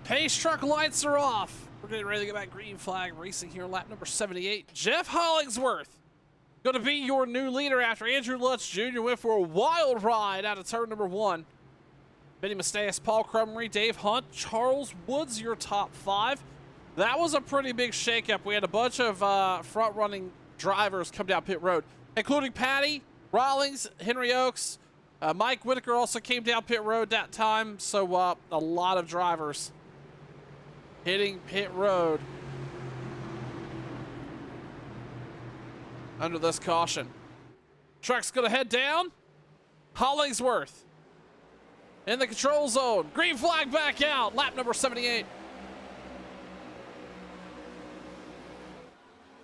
Pace truck lights are off. We're getting ready to get back green flag racing here, lap number 78. Jeff Hollingsworth going to be your new leader after Andrew Lutz Jr. went for a wild ride out of turn number 1. Benny Masteas, Paul Crumry, Dave Hunt, Charles Woods, your top 5. That was a pretty big shakeup. We had a bunch of front-running drivers come down pit road, including Patty, Rawlings, Henry Oaks. Mike Whitaker also came down pit road that time, so a lot of drivers hitting pit road under this caution. Truck's gonna head down. Hollingsworth in the control zone. Green flag back out. Lap number 78.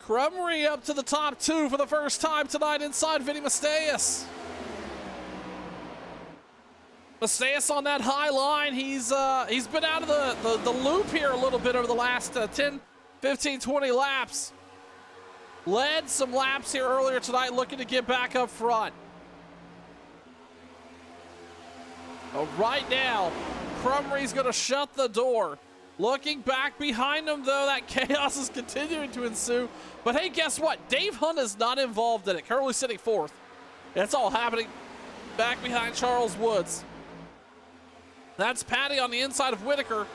Crumry up to the top 2 for the first time tonight inside Vinny Masteus. Masteus on that high line. He's been out of the loop here a little bit over the last 10, 15, 20 laps. Led some laps here earlier tonight, looking to get back up front. Right now, Crumry's going to shut the door. Looking back behind him, though, that chaos is continuing to ensue. But hey, guess what? Dave Hunt is not involved in it, currently sitting 4th. It's all happening back behind Charles Woods. That's Patty on the inside of Whitaker.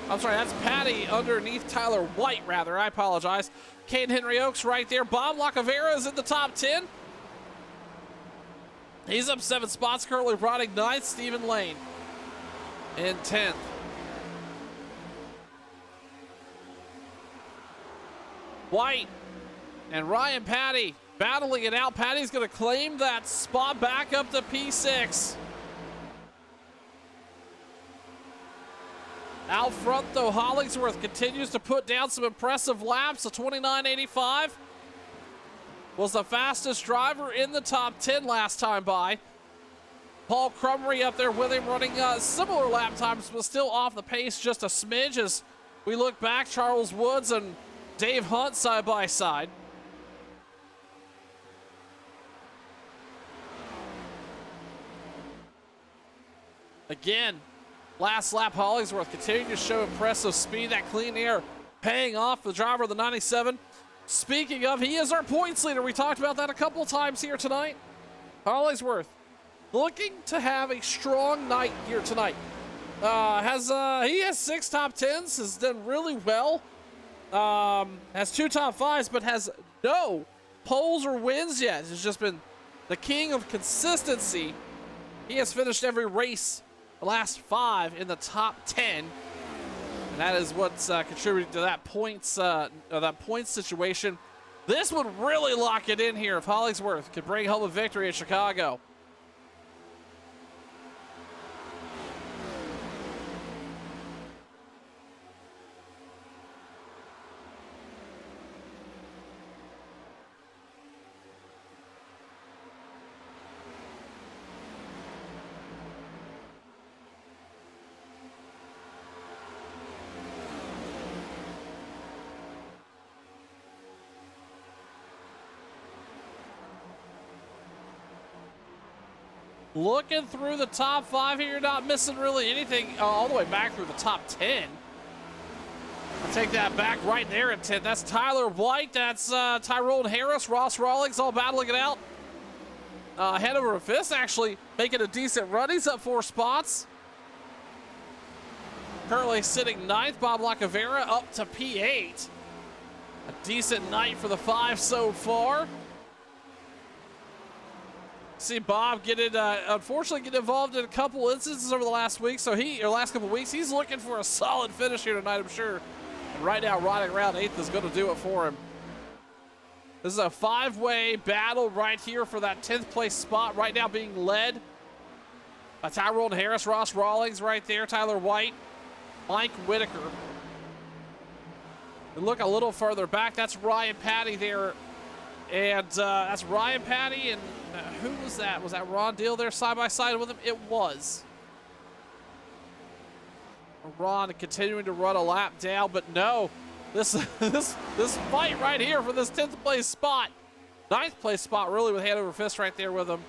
I'm sorry, that's Patty underneath Tyler White, rather. I apologize. Caden Henry Oaks right there. Bob Lacavera is in the top 10. He's up 7 spots, currently riding 9th. Stephen Lane in 10th. White and Ryan Patty battling it out. Patty's going to claim that spot back up to P6. Out front, though, Hollingsworth continues to put down some impressive laps. A 29.85 was the fastest driver in the top 10 last time by. Paul Crumry up there with him, running similar lap times, but still off the pace just a smidge as we look back. Charles Woods and Dave Hunt side by side. Again, last lap, Hollingsworth continuing to show impressive speed. That clean air paying off for the driver of the 97. Speaking of, he is our points leader. We talked about that a couple times here tonight. Hollingsworth looking to have a strong night here tonight. He has 6 top 10s, has done really well. Has 2 top 5s, but has no poles or wins yet. Has just been the king of consistency. He has finished every race the last 5 in the top 10. And that is what's contributing to that points situation. This would really lock it in here if Hollingsworth could bring home a victory at Chicago. Looking through the top 5 here, you're not missing really anything all the way back through the top 10. I'll take that back right there at 10. That's Tyler White. That's Tyrone Harris, Ross Rawlings all battling it out. Head over a fist, actually making a decent run. He's up 4 spots. Currently sitting 9th. Bob Lacavera up to P8. A decent night for the 5 so far. See Bob unfortunately get involved in a couple instances over the last week. So last couple weeks, he's looking for a solid finish here tonight, I'm sure. And right now, riding around 8th is going to do it for him. This is a 5-way battle right here for that 10th place spot. Right now being led by Tyrone Harris, Ross Rawlings right there, Tyler White, Mike Whitaker. And look a little further back, that's Ryan Patty there. And that's Ryan Patty, and who was that? Was that Ron Deal there side by side with him? It was. Ron continuing to run a lap down, but no. This fight right here for this 10th place spot. 9th place spot really with hand over fist right there with him.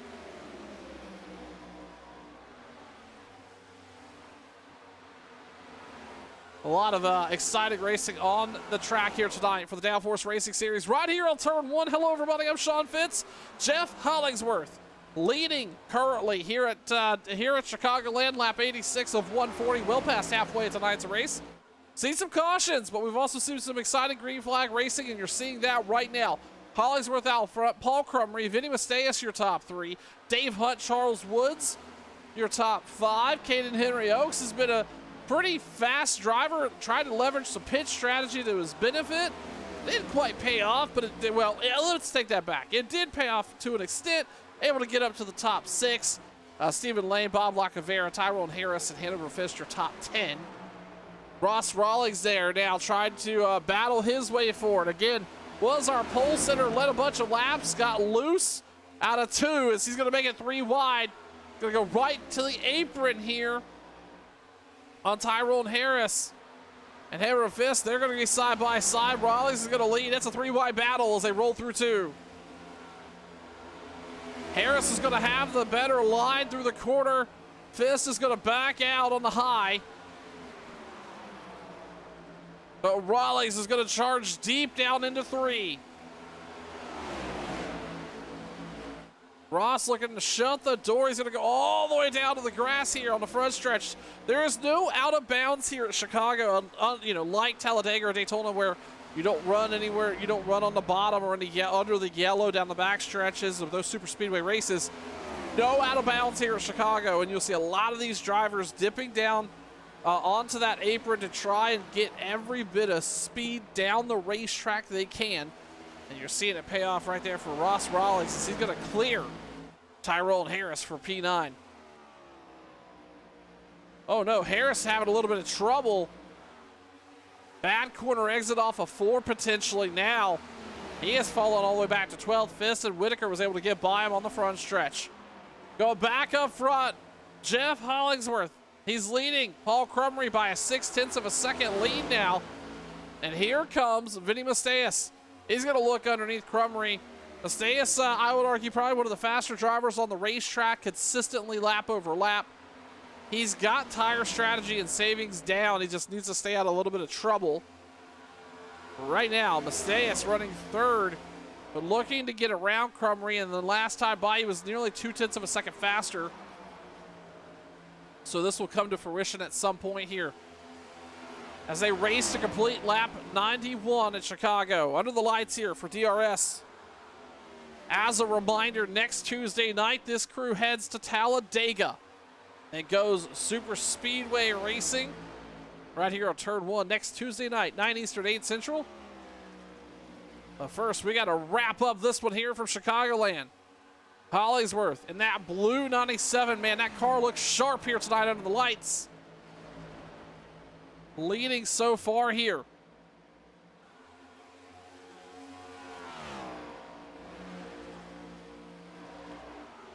A lot of exciting racing on the track here tonight for the Downforce Racing Series. Right here on Turn 1. Hello, everybody. I'm Sean Fitz. Jeff Hollingsworth leading currently here at Chicagoland, lap 86 of 140. Well past halfway at tonight's race. Seen some cautions, but we've also seen some exciting green flag racing, and you're seeing that right now. Hollingsworth out front. Paul Crumry, Vinny Masteus, your top 3. Dave Hunt, Charles Woods, your top 5. Caden Henry Oaks has been a pretty fast driver, tried to leverage some pitch strategy to his benefit. Didn't quite pay off, but it did, well, let's take that back. It did pay off to an extent, able to get up to the top 6. Stephen Lane, Bob Lacavera, Tyrone Harris, and Hanover Fister top 10. Ross Rawlings there now trying to battle his way forward. Again, was our pole sitter, led a bunch of laps, got loose out of 2 as he's going to make it 3 wide. Going to go right to the apron here on Tyrone Harris. And Hanover Fist, they're going to be side by side. Rawlings is going to lead. It's a 3 wide battle as they roll through 2. Harris is going to have the better line through the corner. Fist is going to back out on the high. But Rawlings is going to charge deep down into 3. Ross looking to shut the door. He's going to go all the way down to the grass here on the front stretch. There is no out of bounds here at Chicago, like Talladega or Daytona, where you don't run anywhere. You don't run on the bottom or under the yellow down the back stretches of those super speedway races. No out of bounds here at Chicago, and you'll see a lot of these drivers dipping down onto that apron to try and get every bit of speed down the racetrack they can. And you're seeing it pay off right there for Ross Rawlings as he's going to clear Tyrone Harris for P9. Oh no, Harris having a little bit of trouble. Bad corner exit off of 4 potentially now. He has fallen all the way back to 12th. Fist and Whitaker was able to get by him on the front stretch. Go back up front. Jeff Hollingsworth. He's leading Paul Crumry by a 0.6 of a second lead now. And here comes Vinny Masteus. He's going to look underneath Crumry. Masteus, I would argue, probably one of the faster drivers on the racetrack, consistently lap over lap. He's got tire strategy and savings down. He just needs to stay out of a little bit of trouble. Right now, Masteus running 3rd, but looking to get around Crumry, and the last time by, he was nearly 0.2 of a second faster. So this will come to fruition at some point here as they race to complete lap 91 at Chicago. Under the lights here for DRS. As a reminder, next Tuesday night, this crew heads to Talladega and goes super speedway racing right here on turn 1 next Tuesday night, 9 Eastern, 8 Central. But first, we got to wrap up this one here from Chicagoland. Hollingsworth in that blue 97, man, that car looks sharp here tonight under the lights. Leading so far here.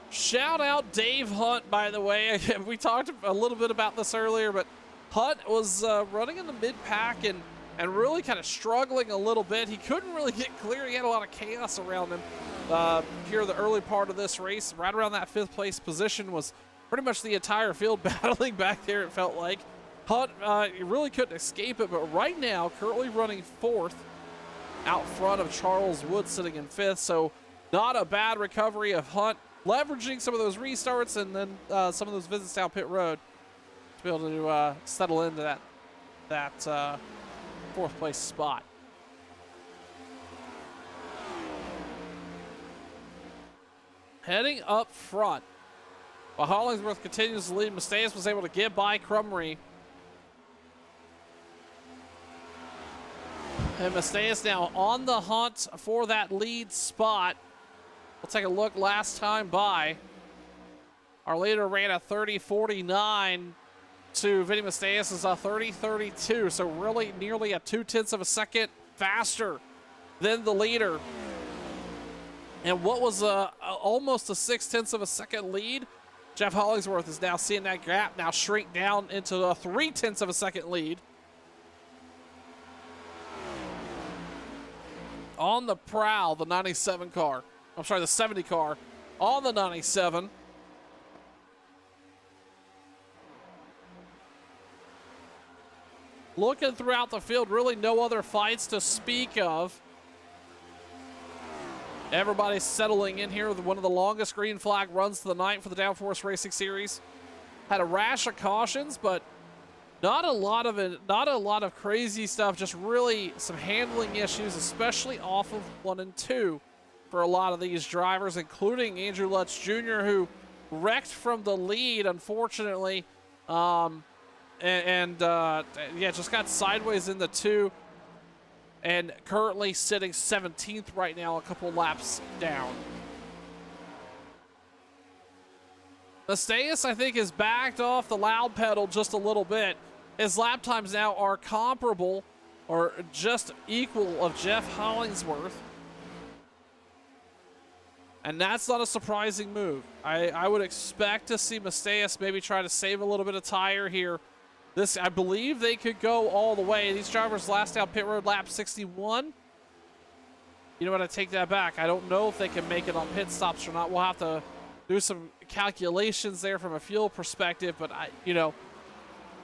Shout out Dave Hunt, by the way. We talked a little bit about this earlier, but Hunt was running in the mid-pack and really kind of struggling a little bit. He couldn't really get clear. He had a lot of chaos around him here the early part of this race. Right around that 5th place position was pretty much the entire field battling back there, it felt like. Hunt really couldn't escape it, but right now, currently running 4th out front of Charles Wood sitting in 5th, so not a bad recovery of Hunt, leveraging some of those restarts and then some of those visits down pit road to be able to settle into that 4th place spot. Heading up front, while Hollingsworth continues to lead, Masteus was able to get by Crumry. And Masteus now on the hunt for that lead spot. We'll take a look last time by. Our leader ran a 30.49 to Vinny Masteus' a 30.32. So really nearly a 0.2 of a second faster than the leader. And what was almost a 0.6 of a second lead, Jeff Hollingsworth is now seeing that gap now shrink down into a 0.3 of a second lead. On the prowl, the 97 car. I'm sorry, the 70 car on the 97. Looking throughout the field, really no other fights to speak of. Everybody's settling in here with one of the longest green flag runs of the night for the Downforce Racing Series. Had a rash of cautions, but not a lot of crazy stuff, just really some handling issues, especially off of 1 and 2 for a lot of these drivers, including Andrew Lutz Jr., who wrecked from the lead, unfortunately, yeah, just got sideways in the 2, and currently sitting 17th right now, a couple laps down. Masteus, I think, has backed off the loud pedal just a little bit. His lap times now are comparable or just equal of Jeff Hollingsworth. And that's not a surprising move. I would expect to see Masteus maybe try to save a little bit of tire here. This, I believe they could go all the way. These drivers last out pit road lap 61. You know what, I take that back. I don't know if they can make it on pit stops or not. We'll have to do some calculations there from a fuel perspective, but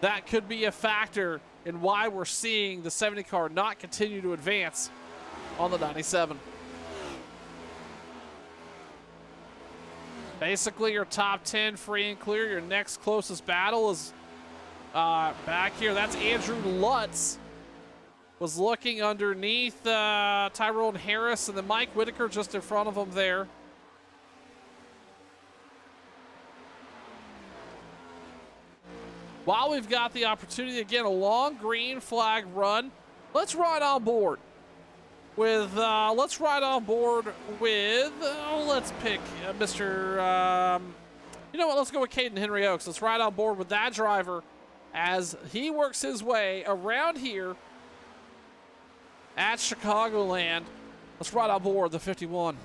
that could be a factor in why we're seeing the 70 car not continue to advance on the 97. Basically, your top 10 free and clear. Your next closest battle is back here. That's Andrew Lutz. Was looking underneath Tyrone Harris, and then Mike Whitaker just in front of him there. While we've got the opportunity, again, a long green flag run, let's ride on board with, let's pick Mr., you know what, let's go with Caden Henry Oaks. Let's ride on board with that driver as he works his way around here at Chicagoland. Let's ride on board the 51.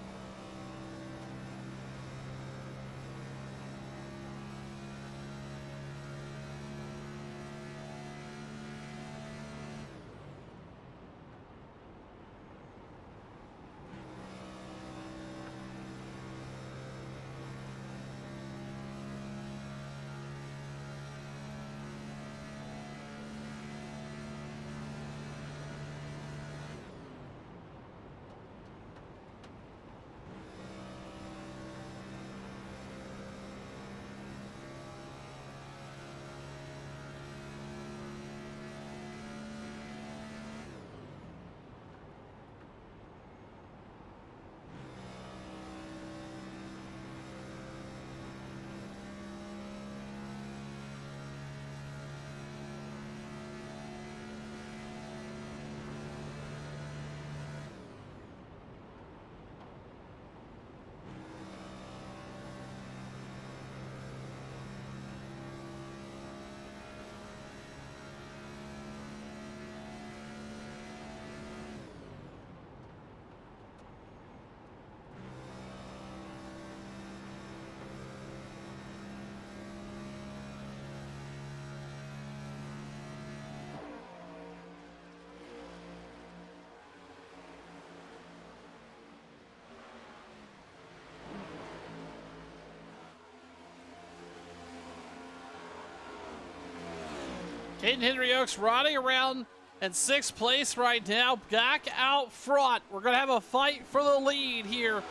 Caden Henry Oaks riding around in 6th place right now, back out front. We're going to have a fight for the lead here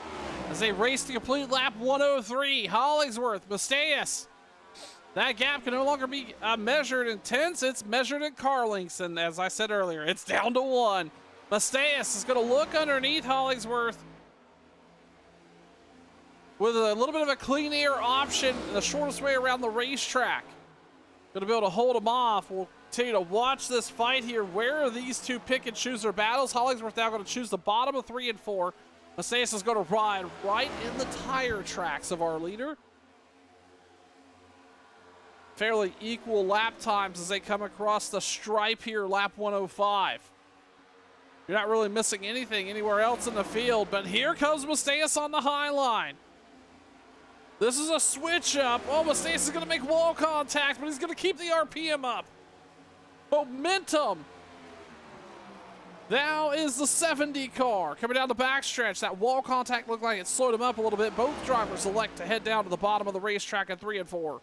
as they race to complete lap 103. Hollingsworth, Masteus. That gap can no longer be measured in tenths, it's measured in car lengths. And as I said earlier, it's down to 1. Masteus is going to look underneath Hollingsworth with a little bit of a clean air option, the shortest way around the racetrack. Going to be able to hold them off. We'll continue to watch this fight here. Where are these two pick and choose their battles? Hollingsworth now going to choose the bottom of 3 and 4. Masteus is going to ride right in the tire tracks of our leader. Fairly equal lap times as they come across the stripe here, lap 105. You're not really missing anything anywhere else in the field, but here comes Masteus on the high line. This is a switch up. Oh, Masteus is going to make wall contact, but he's going to keep the RPM up. Momentum. Now is the 70 car coming down the backstretch. That wall contact looked like it slowed him up a little bit. Both drivers elect to head down to the bottom of the racetrack at 3 and 4.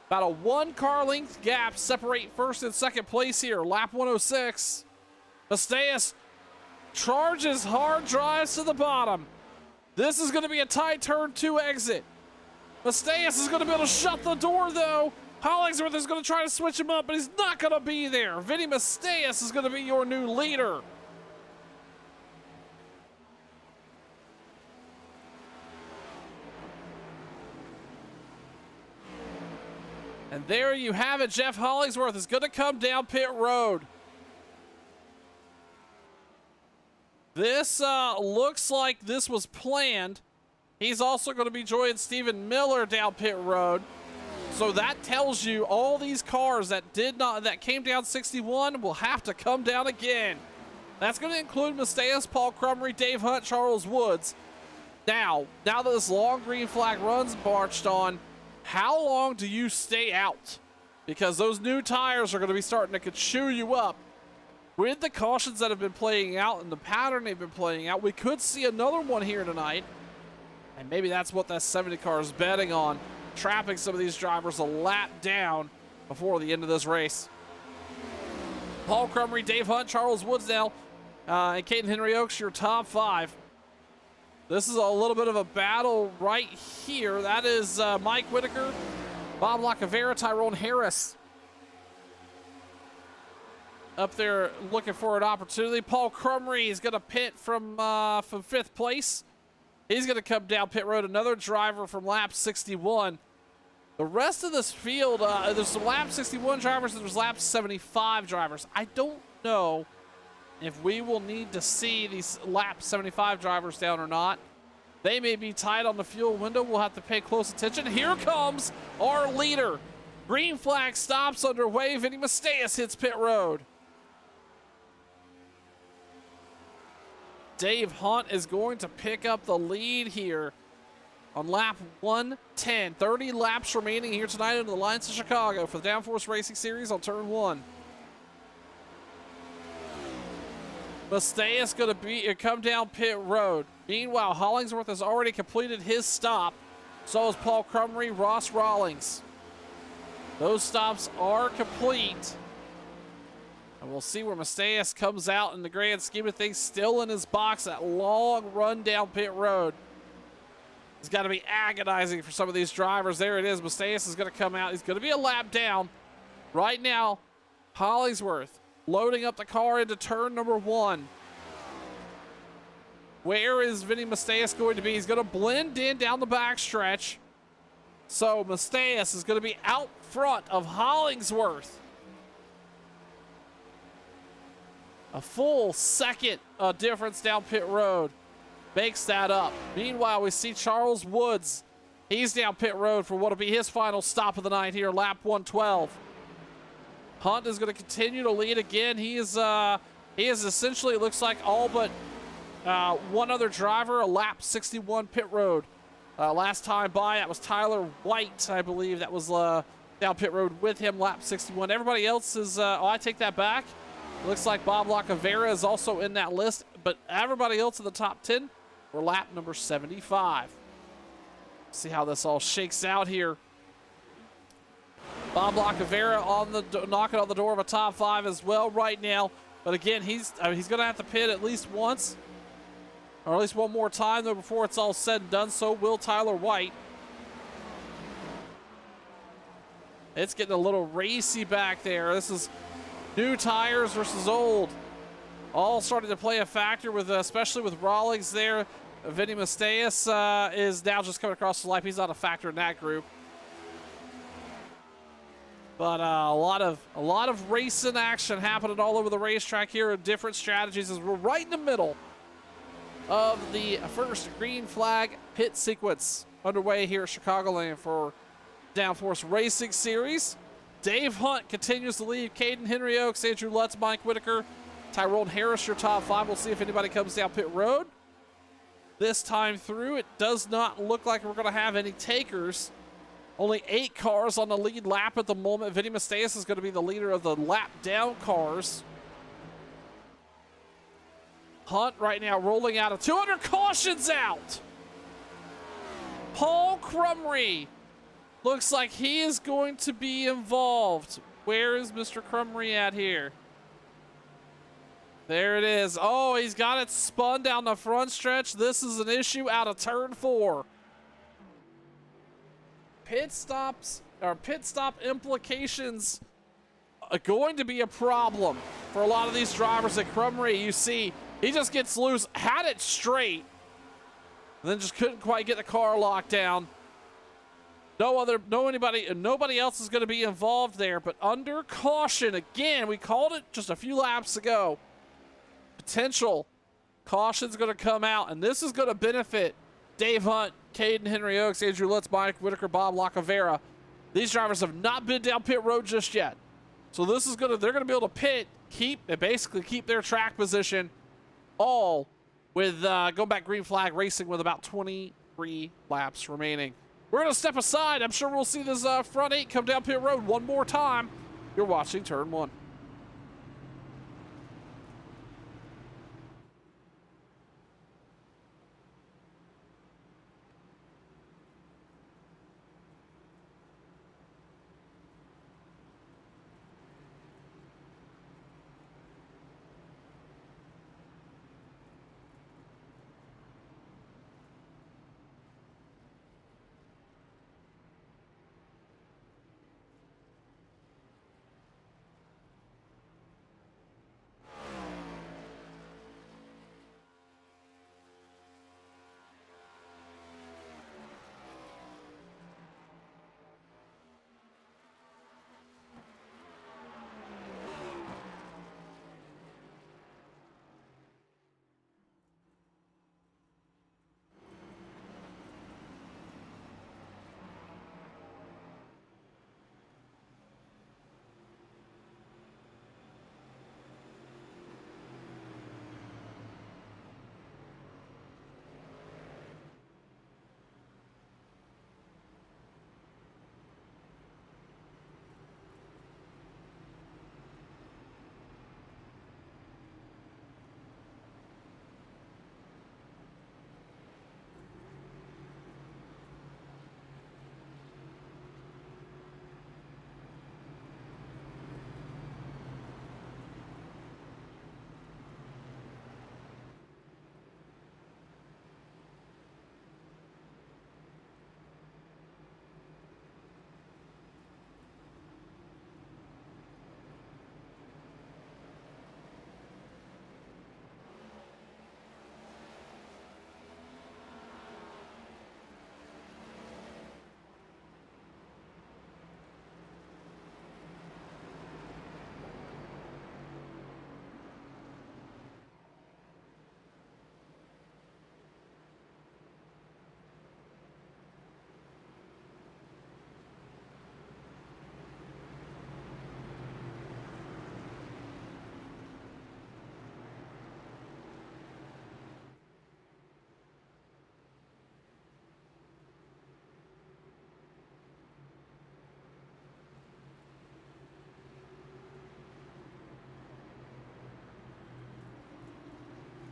About a 1 car length gap separate first and second place here. Lap 106. Masteus charges hard, drives to the bottom. This is going to be a tight turn 2 exit. Masteus is going to be able to shut the door, though. Hollingsworth is going to try to switch him up, but he's not going to be there. Vinny Masteus is going to be your new leader. And there you have it. Jeff Hollingsworth is going to come down pit road. This looks like this was planned. He's also going to be joining Stephen Miller down pit road. So that tells you all these cars that came down 61 will have to come down again. That's going to include Masteus, Paul Crumry, Dave Hunt, Charles Woods. Now that this long green flag run's marched on, how long do you stay out? Because those new tires are going to be starting to chew you up. With the cautions that have been playing out and the pattern they've been playing out, we could see another one here tonight. And maybe that's what that 70 car is betting on, trapping some of these drivers a lap down before the end of this race. Paul Crumry, Dave Hunt, Charles Woods now, and Caden Henry Oaks, your top 5. This is a little bit of a battle right here. That is Mike Whitaker, Bob Lacavera, Tyrone Harris up there looking for an opportunity. Paul Crumry is going to pit from 5th place. He's going to come down pit road. Another driver from lap 61. The rest of this field, there's some lap 61 drivers and there's lap 75 drivers. I don't know if we will need to see these lap 75 drivers down or not. They may be tight on the fuel window. We'll have to pay close attention. Here comes our leader. Green flag stops underway. Vinny Masteus hits pit road. Dave Hunt is going to pick up the lead here on lap 110. 30 laps remaining here tonight into the Lions of Chicago for the Downforce Racing Series on turn 1. Masteus going to come down pit road. Meanwhile, Hollingsworth has already completed his stop. So is Paul Crumry, Ross Rawlings. Those stops are complete. And we'll see where Masteus comes out in the grand scheme of things. Still in his box, that long run down pit road. It's got to be agonizing for some of these drivers. There it is. Masteus is going to come out. He's going to be a lap down. Right now, Hollingsworth loading up the car into turn number 1. Where is Vinny Masteus going to be? He's going to blend in down the backstretch. So Masteus is going to be out front of Hollingsworth. A full second difference down pit road makes that up. Meanwhile, we see Charles Woods. He's down pit road for what will be his final stop of the night here, lap 112. Hunt is going to continue to lead again. He is essentially, it looks like, all but one other driver, a lap 61 pit road. Last time by, that was Tyler White, I believe. That was down pit road with him, lap 61. Everybody else is, I take that back. Looks like Bob Lacavera is also in that list, but everybody else in the top 10 were lap number 75. See how this all shakes out here. Bob Lacavera knocking on the door of a top 5 as well right now. But again, he's going to have to pit at least once, or at least one more time though before it's all said and done. So will Tyler White. It's getting a little racy back there. This is new tires versus old. All starting to play a factor with, especially with Rawlings there. Vinny Masteus is now just coming across the line. He's not a factor in that group. But a lot of racing action happening all over the racetrack here, different strategies as we're right in the middle of the first green flag pit sequence underway here at Chicagoland for Downforce Racing Series. Dave Hunt continues to lead. Caden Henry Oaks, Andrew Lutz, Mike Whitaker, Tyrone Harris, your top 5. We'll see if anybody comes down pit road. This time through, it does not look like we're going to have any takers. Only 8 cars on the lead lap at the moment. Vinny Masteus is going to be the leader of the lap down cars. Hunt right now rolling out of 200 cautions out. Paul Crumry looks like he is going to be involved. Where is Mr. Crumry at here? There it is. Oh, he's got it spun down the front stretch. This is an issue out of turn 4. Pit stop implications are going to be a problem for a lot of these drivers at Crumry. You see, he just gets loose, had it straight, and then just couldn't quite get the car locked down. Nobody else is going to be involved there, but under caution again. We called it just a few laps ago. Potential caution's going to come out, and this is going to benefit Dave Hunt Caden, Henry Oaks, Andrew Lutz, Mike Whitaker, Bob Lacavera. These drivers have not been down pit road just yet. So this is they're gonna be able to pit, basically keep their track position, all with going back green flag racing with about 23 laps remaining. We're gonna step aside. I'm sure we'll see this front 8 come down pit road one more time. You're watching Turn 1.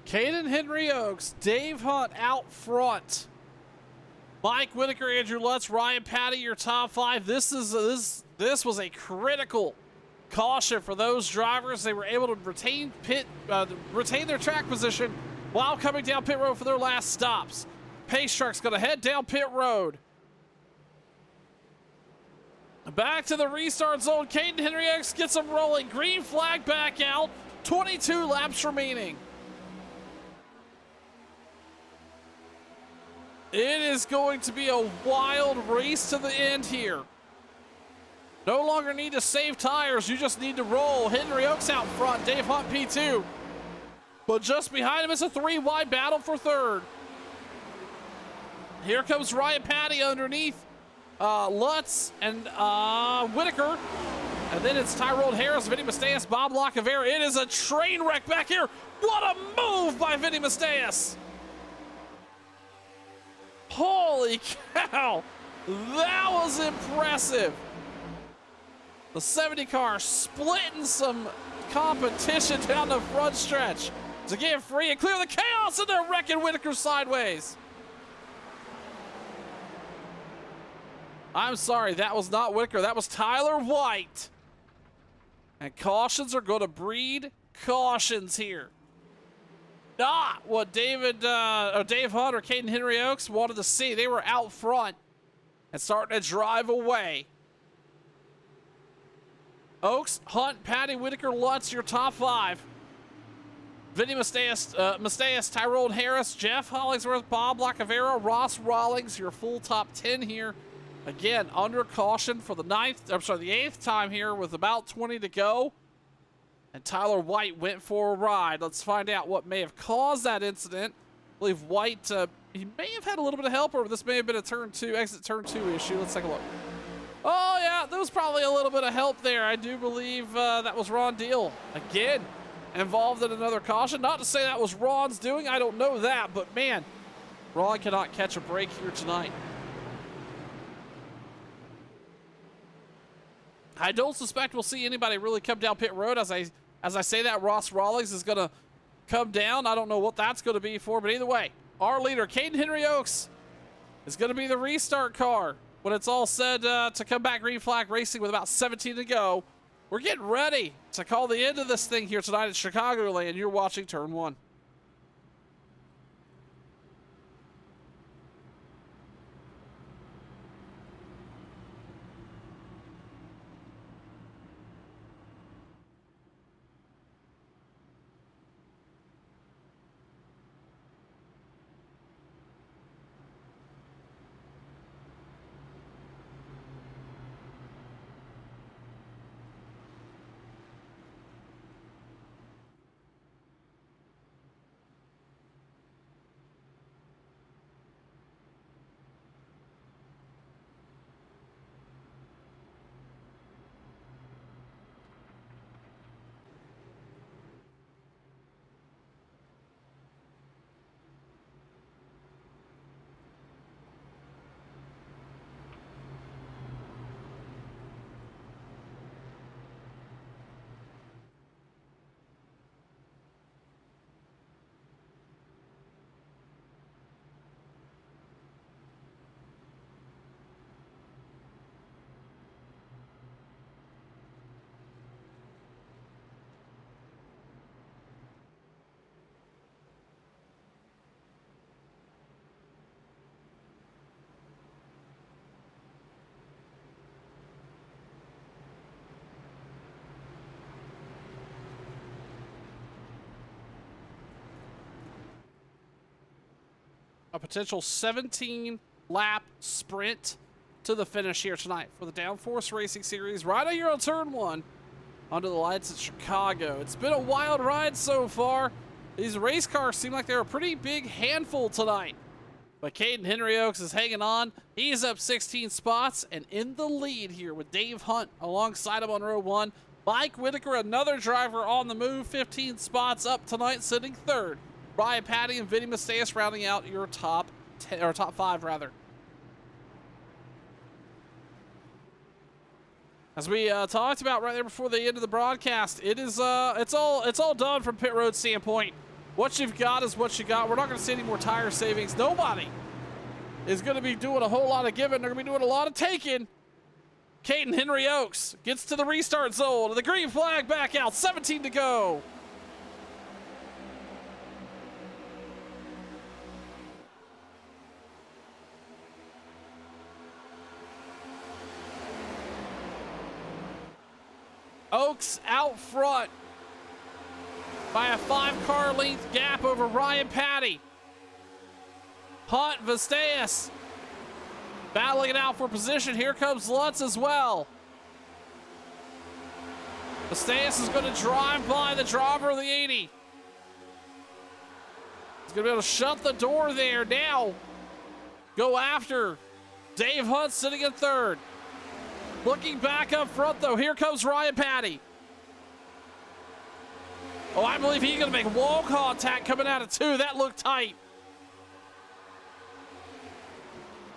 Caden Henry Oaks, Dave Hunt out front. Mike Whitaker, Andrew Lutz, Ryan Patty, your top 5. This was a critical caution for those drivers. They were able to retain their track position while coming down pit road for their last stops. Pace truck's gonna head down pit road. Back to the restart zone. Caden Henry Oaks gets them rolling. Green flag back out. 22 laps remaining. It is going to be a wild race to the end here. No longer need to save tires. You just need to roll. Henry Oaks out front. Dave Hunt P2. But just behind him is a 3-wide battle for third. Here comes Ryan Patty underneath Lutz and Whitaker. And then it's Tyrone Harris, Vinny Masteas, Bob Lacavera. It is a train wreck back here. What a move by Vinny Masteas. Holy cow, that was impressive. The 70 car splitting some competition down the front stretch to get free and clear the chaos, and they're wrecking Whitaker sideways. I'm sorry, that was not Whitaker, that was Tyler White. And cautions are going to breed cautions here. Not what Dave Hunt or Caden Henry Oaks wanted to see. They were out front and starting to drive away. Oaks, Hunt, Patty, Whitaker, Lutz, your top 5. Vinny Masteas, Tyrone Harris, Jeff Hollingsworth, Bob Lacavera, Ross Rawlings, your full top 10 here. Again, under caution for the 8th time here with about 20 to go. And Tyler White went for a ride. Let's find out what may have caused that incident. I believe White He may have had a little bit of help, or this may have been a turn 2, exit turn 2 issue. Let's take a look. Oh, yeah, there was probably a little bit of help there. I do believe that was Ron Deal. Again, involved in another caution. Not to say that was Ron's doing. I don't know that, but man, Ron cannot catch a break here tonight. I don't suspect we'll see anybody really come down pit road. As I say that, Ross Rawlings is going to come down. I don't know what that's going to be for, but either way, our leader, Caden Henry Oaks, is going to be the restart car when it's all said to come back green flag racing with about 17 to go. We're getting ready to call the end of this thing here tonight at Chicagoland. You're watching Turn 1. A potential 17-lap sprint to the finish here tonight for the Downforce Racing Series. Right here on Turn 1, under the lights at Chicago. It's been a wild ride so far. These race cars seem like they're a pretty big handful tonight. But Caden Henry Oaks is hanging on. He's up 16 spots and in the lead here with Dave Hunt alongside him on row 1. Mike Whitaker, another driver on the move, 15 spots up tonight, sitting third. Ryan Patty and Vinny Masteus rounding out your top 10, or top 5 rather. As we talked about right there before the end of the broadcast, it is it's all done from pit road standpoint. What you've got is what you got. We're not going to see any more tire savings. Nobody is going to be doing a whole lot of giving. They're going to be doing a lot of taking. Caden Henry Oaks gets to the restart zone. The green flag back out. 17 to go. Oaks out front by a 5-car length gap over Ryan Patty. Hunt, Vasteas battling it out for position. Here comes Lutz as well. Vasteas is going to drive by the driver of the 80. He's going to be able to shut the door there now. Go after Dave Hunt sitting in third. Looking back up front, though, here comes Ryan Patty. Oh, I believe he's going to make wall contact coming out of 2. That looked tight.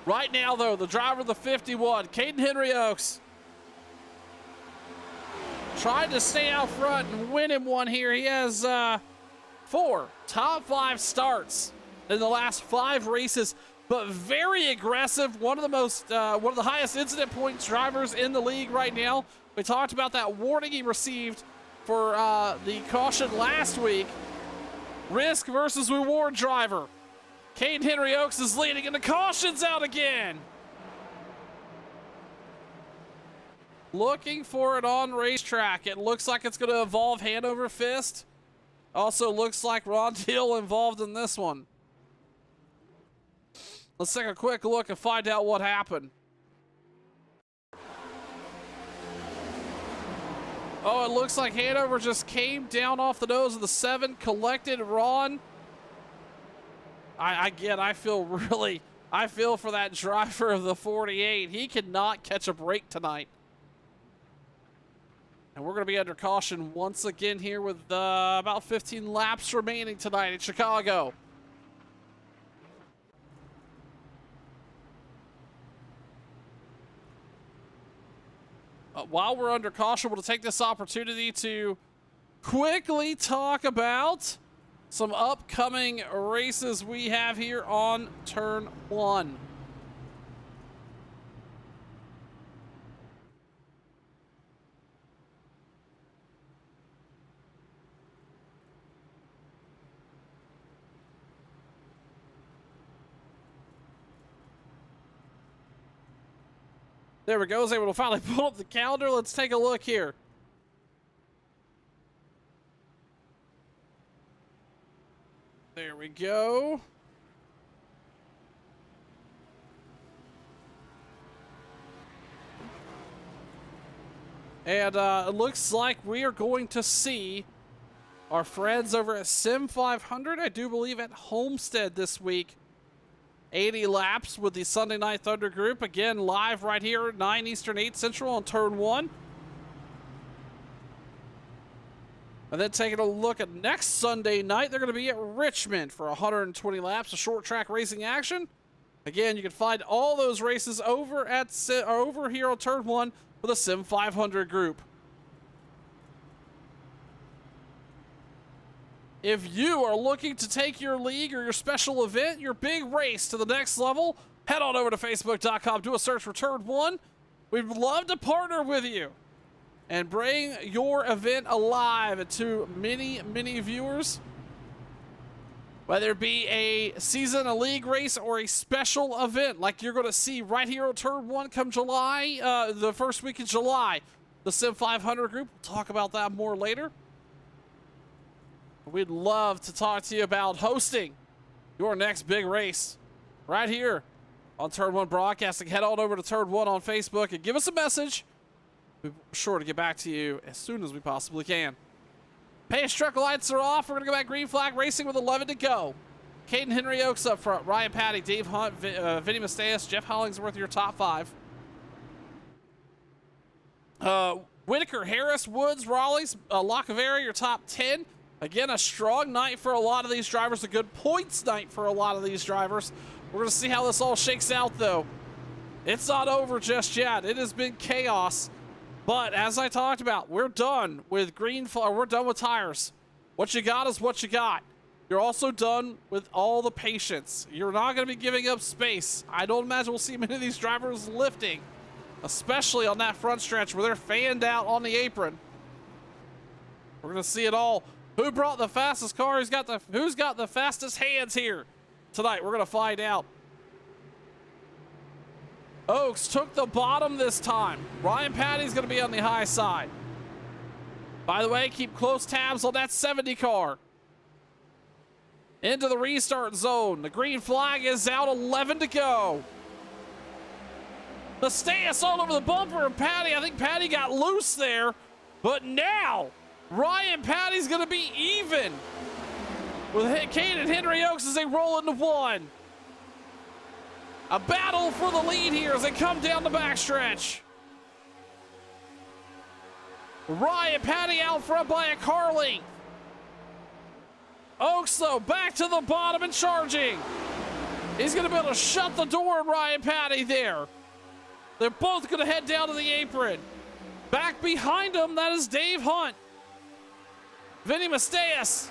Right now, though, the driver of the 51, Caden Henry Oaks, trying to stay out front and win him one here. He has 4 top 5 starts in the last 5 races. But very aggressive, one of the highest incident points drivers in the league right now. We talked about that warning he received for the caution last week. Risk versus reward driver. Caden Henry Oaks is leading and the caution's out again. Looking for it on racetrack. It looks like it's going to involve hand over fist. Also looks like Ron Deal involved in this one. Let's take a quick look and find out what happened. Oh, it looks like Hanover just came down off the nose of the 7, collected Ron. I feel for that driver of the 48. He cannot catch a break tonight. And we're going to be under caution once again here with about 15 laps remaining tonight in Chicago. While we're under caution, we'll take this opportunity to quickly talk about some upcoming races we have here on Turn 1. There we go. I was able to finally pull up the calendar. Let's take a look here. There we go. And it looks like we are going to see our friends over at Sim 500, I do believe at Homestead this week. 80 laps with the Sunday Night Thunder group. Again, live right here at 9 Eastern, 8 Central on Turn 1. And then taking a look at next Sunday night, they're going to be at Richmond for 120 laps of short track racing action. Again, you can find all those races over here on Turn 1 with the Sim 500 group. If you are looking to take your league or your special event, your big race to the next level, head on over to Facebook.com, do a search for Turn 1. We'd love to partner with you and bring your event alive to many, many viewers. Whether it be a season, a league race, or a special event like you're going to see right here on Turn 1 come July, the first week of July. The Sim 500 group, we'll talk about that more later. We'd love to talk to you about hosting your next big race right here on Turn 1 Broadcasting. Head on over to Turn 1 on Facebook and give us a message. We're sure to get back to you as soon as we possibly can. Pace truck lights are off. We're going to go back green flag racing with 11 to go. Caden Henry Oaks up front. Ryan Patty, Dave Hunt, Vinny Masteas, Jeff Hollingsworth, your top 5. Whitaker, Harris, Woods, Raleigh's, Lacavera, your top 10. Again, a strong night for a lot of these drivers, a good points night for a lot of these drivers. We're going to see how this all shakes out, though. It's not over just yet. It has been chaos. But as I talked about, we're done with we're done with tires. What you got is what you got. You're also done with all the patience. You're not going to be giving up space. I don't imagine we'll see many of these drivers lifting, especially on that front stretch where they're fanned out on the apron. We're going to see it all. Who brought the fastest car? Who's got the fastest hands here tonight? We're going to find out. Oaks took the bottom this time. Ryan Patty's going to be on the high side. By the way, keep close tabs on that 70 car. Into the restart zone. The green flag is out, 11 to go. Masteas all over the bumper, and Patty, I think Patty got loose there. But now, Ryan Patty's going to be even with Caden Henry Oaks as they roll into 1. A battle for the lead here as they come down the backstretch. Ryan Patty out front by a car length. Oaks, though, back to the bottom and charging. He's going to be able to shut the door on Ryan Patty there. They're both going to head down to the apron. Back behind him, that is Dave Hunt. Vinny Masteas.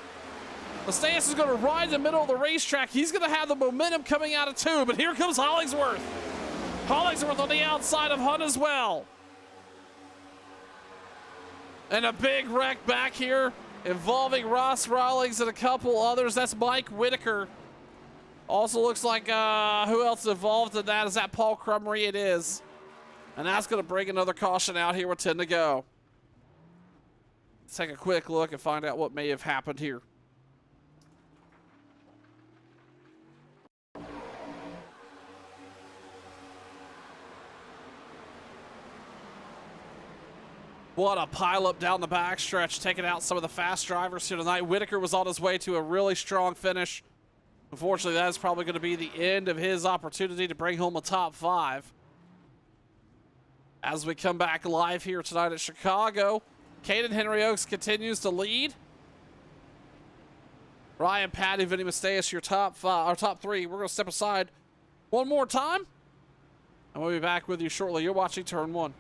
Masteas is going to ride in the middle of the racetrack. He's going to have the momentum coming out of 2, but here comes Hollingsworth. Hollingsworth on the outside of Hunt as well. And a big wreck back here involving Ross Rawlings and a couple others. That's Mike Whitaker. Also looks like who else involved in that? Is that Paul Crummery? It is. And that's going to bring another caution out here with 10 to go. Let's take a quick look and find out what may have happened here. What a pileup down the backstretch, taking out some of the fast drivers here tonight. Whitaker was on his way to a really strong finish. Unfortunately, that's probably going to be the end of his opportunity to bring home a top 5. As we come back live here tonight at Chicago, Caden Henry Oaks continues to lead. Ryan Patty, Vinny Masteus, your top 5, our top 3. We're going to step aside one more time, and we'll be back with you shortly. You're watching Turn 1.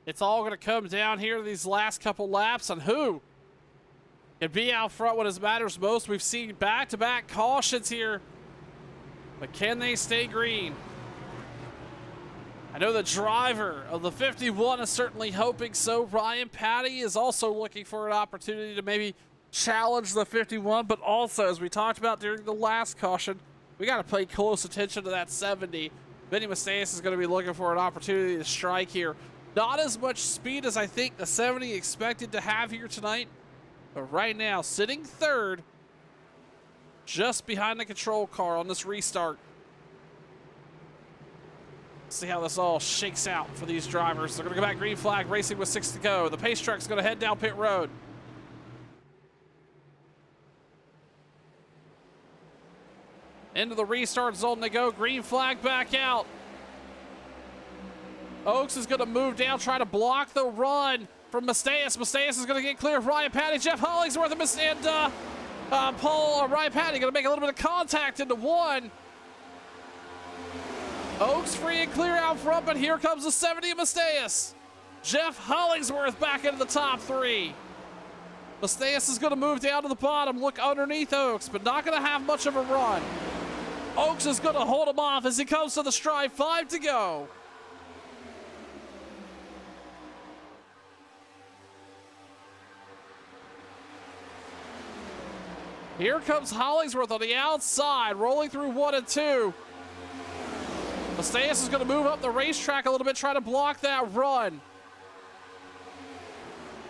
It's all going to come down here to these last couple laps on who can be out front when it matters most. We've seen back-to-back cautions here, but can they stay green? I know the driver of the 51 is certainly hoping so. Ryan Patty is also looking for an opportunity to maybe challenge the 51, but also, as we talked about during the last caution, we got to pay close attention to that 70. Vinny Masteus is going to be looking for an opportunity to strike here. Not as much speed as I think the 70 expected to have here tonight, but right now, sitting third, just behind the control car on this restart. See how this all shakes out for these drivers. They're going to go back green flag, racing with 6 to go. The pace truck's going to head down pit road. Into the restart zone they go. Green flag back out. Oaks is going to move down, try to block the run from Masteus. Masteus is going to get clear of Ryan Patty. Jeff Hollingsworth and Ryan Patty going to make a little bit of contact into one. Oaks free and clear out front, but here comes the 70 of Masteus. Jeff Hollingsworth back into the top 3. Masteus is going to move down to the bottom, look underneath Oaks, but not going to have much of a run. Oaks is going to hold him off as he comes to the stripe. 5 to go. Here comes Hollingsworth on the outside, rolling through 1 and 2. Masteus is going to move up the racetrack a little bit, try to block that run.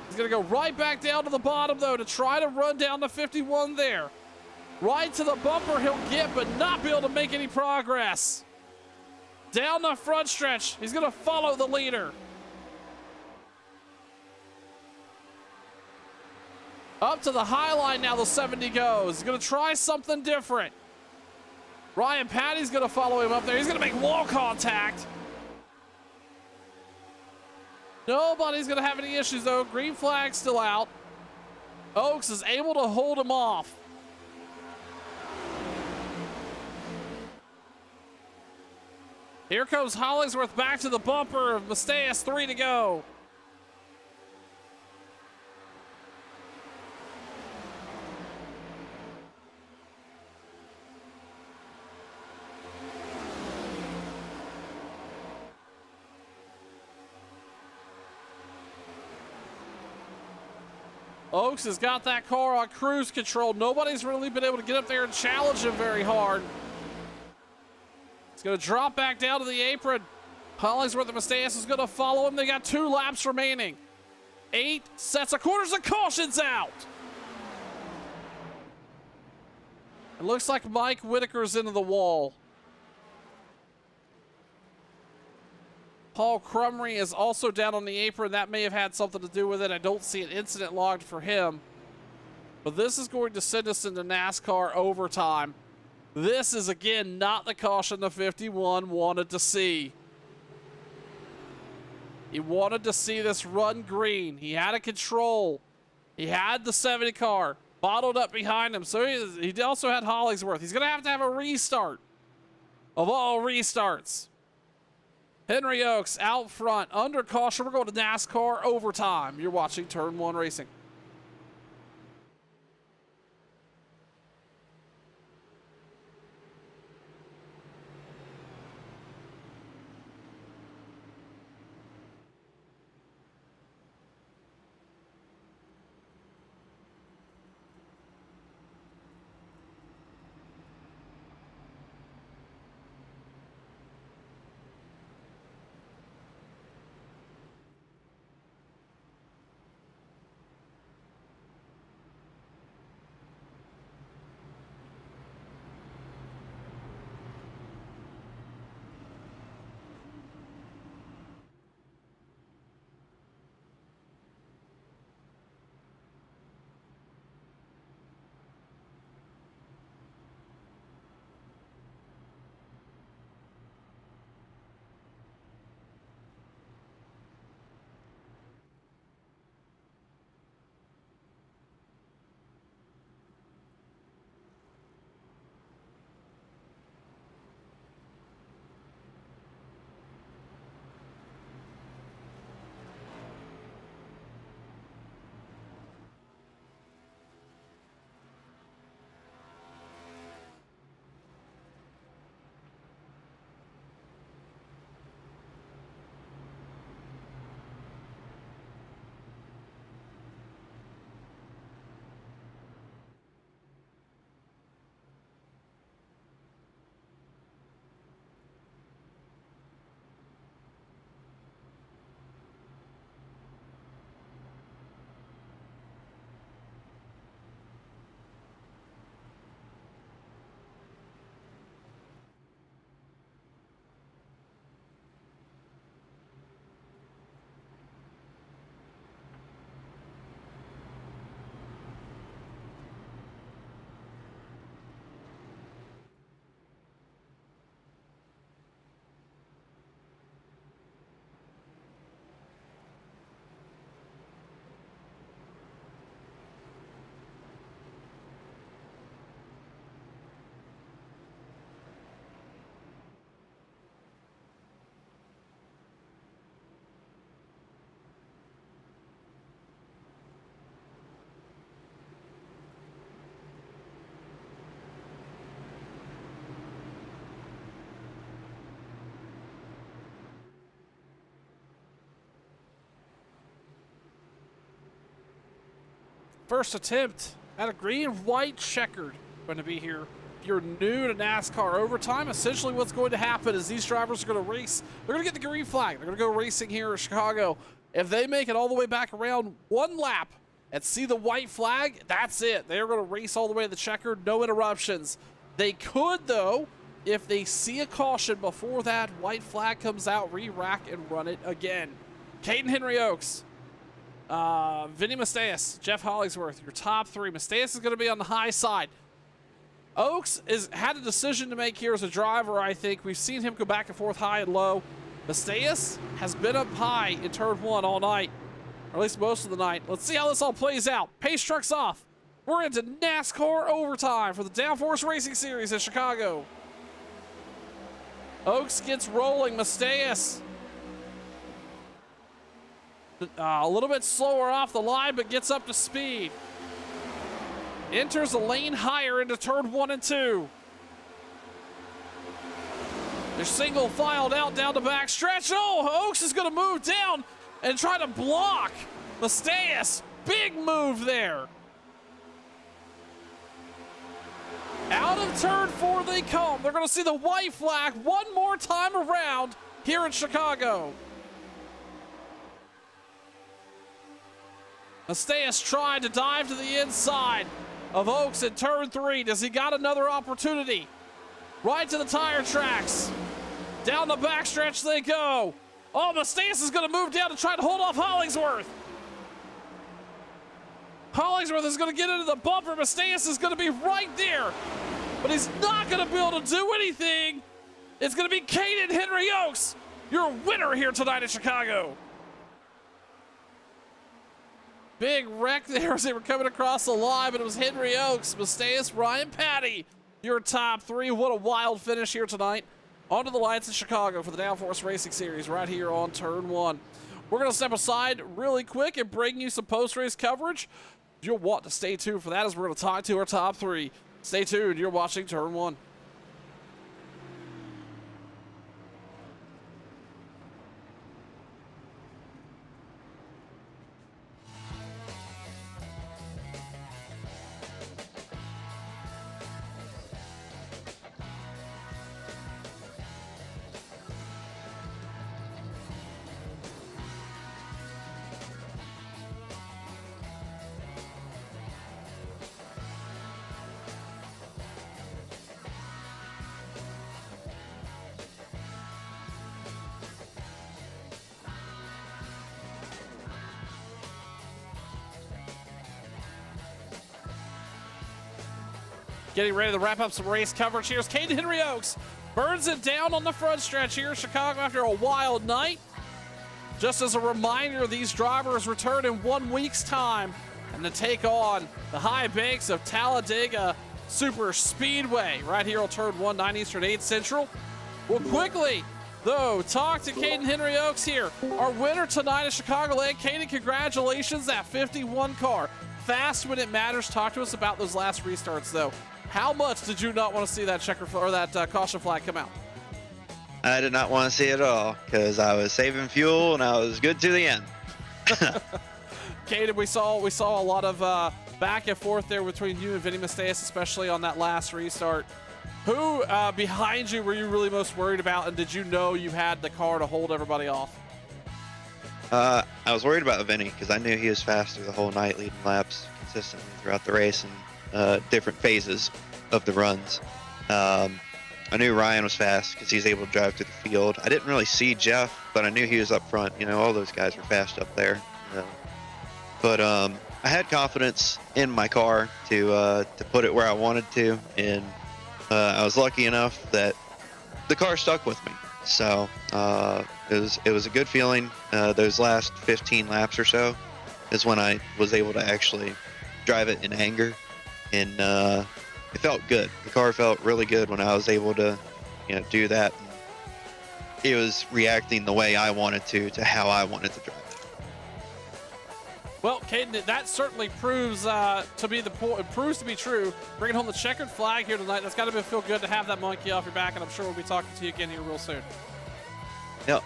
He's going to go right back down to the bottom, though, to try to run down the 51 there. Right to the bumper he'll get, but not be able to make any progress. Down the front stretch, he's going to follow the leader. Up to the high line now, the 70 goes. He's going to try something different. Ryan Patty's going to follow him up there. He's going to make wall contact. Nobody's going to have any issues, though. Green flag still out. Oaks is able to hold him off. Here comes Hollingsworth back to the bumper of Masteus. 3 to go. Oaks has got that car on cruise control. Nobody's really been able to get up there and challenge him very hard. He's going to drop back down to the apron. Hollingsworth and Macias is going to follow him. They got 2 laps remaining. 8 sets of quarters and cautions out. It looks like Mike Whitaker's into the wall. Paul Crumry is also down on the apron. That may have had something to do with it. I don't see an incident logged for him. But this is going to send us into NASCAR overtime. This is, again, not the caution the 51 wanted to see. He wanted to see this run green. He had a control. He had the 70 car bottled up behind him. So he also had Hollingsworth. He's going to have a restart of all restarts. Henry Oaks out front, under caution. We're going to NASCAR overtime. You're watching Turn 1 Racing. First attempt at a green and white checkered going to be here. If you're new to NASCAR overtime, essentially what's going to happen is these drivers are going to race. They're going to get the green flag. They're going to go racing here in Chicago. If they make it all the way back around one lap and see the white flag, that's it. They're going to race all the way to the checkered, no interruptions. They could, though, if they see a caution before that white flag comes out, re-rack and run it again. Caden Henry Oaks, Vinny Macias, Jeff Hollingsworth, your top 3. Macias is going to be on the high side. Oaks had a decision to make here as a driver, I think. We've seen him go back and forth high and low. Macias has been up high in turn 1 all night, or at least most of the night. Let's see how this all plays out. Pace truck's off. We're into NASCAR overtime for the Downforce Racing Series at Chicago. Oaks gets rolling. Macias a little bit slower off the line, but gets up to speed. Enters a lane higher into turn 1 and 2. They're single filed out down the back stretch. Oh, Oaks is going to move down and try to block Macias big move there. Out of turn 4 they come. They're going to see the white flag one more time around here in Chicago. Masteus tried to dive to the inside of Oaks in turn 3. Does he got another opportunity? Right to the tire tracks. Down the backstretch they go. Oh, Masteus is going to move down to try to hold off Hollingsworth. Hollingsworth is going to get into the bumper. Masteus is going to be right there. But he's not going to be able to do anything. It's going to be Caden Henry Oaks, your winner here tonight in Chicago. Big wreck there as they were coming across the line, but it was Henry Oaks, Masteus, Ryan Patty, your top 3. What a wild finish here tonight. Onto the lights in Chicago for the Downforce Racing Series right here on turn 1. We're going to step aside really quick and bring you some post-race coverage. You'll want to stay tuned for that as we're going to talk to our top 3. Stay tuned. You're watching Turn 1. Getting ready to wrap up some race coverage. Here's Caden Henry Oaks. Burns it down on the front stretch here in Chicago after a wild night. Just as a reminder, these drivers return in 1 week's time and to take on the high banks of Talladega Super Speedway right here on turn 1, 9 Eastern, 8 Central. We'll quickly, though, talk to Caden Henry Oaks here. Our winner tonight at Chicagoland. Caden, congratulations, that 51 car. Fast when it matters. Talk to us about those last restarts, though. How much did you not want to see that checker or that caution flag come out? I did not want to see it at all because I was saving fuel and I was good to the end. Caden, we saw a lot of back and forth there between you and Vinny Masteus, especially on that last restart. Who behind you were you really most worried about, and did you know you had the car to hold everybody off? I was worried about Vinny because I knew he was faster the whole night, leading laps consistently throughout the race and different phases of the runs. I knew Ryan was fast because he's able to drive through the field. I didn't really see Jeff, but I knew he was up front. You know, all those guys were fast up there. But I had confidence in my car to put it where I wanted to, and I was lucky enough that the car stuck with me. So it was a good feeling. Those last 15 laps or so is when I was able to actually drive it in anger, and it felt good. The car felt really good when I was able to, do that. It was reacting the way I wanted to how I wanted to drive it. Well, Caden, that certainly proves to be true. Bringing home the checkered flag here tonight. That's got to feel good to have that monkey off your back, and I'm sure we'll be talking to you again here real soon. Yep.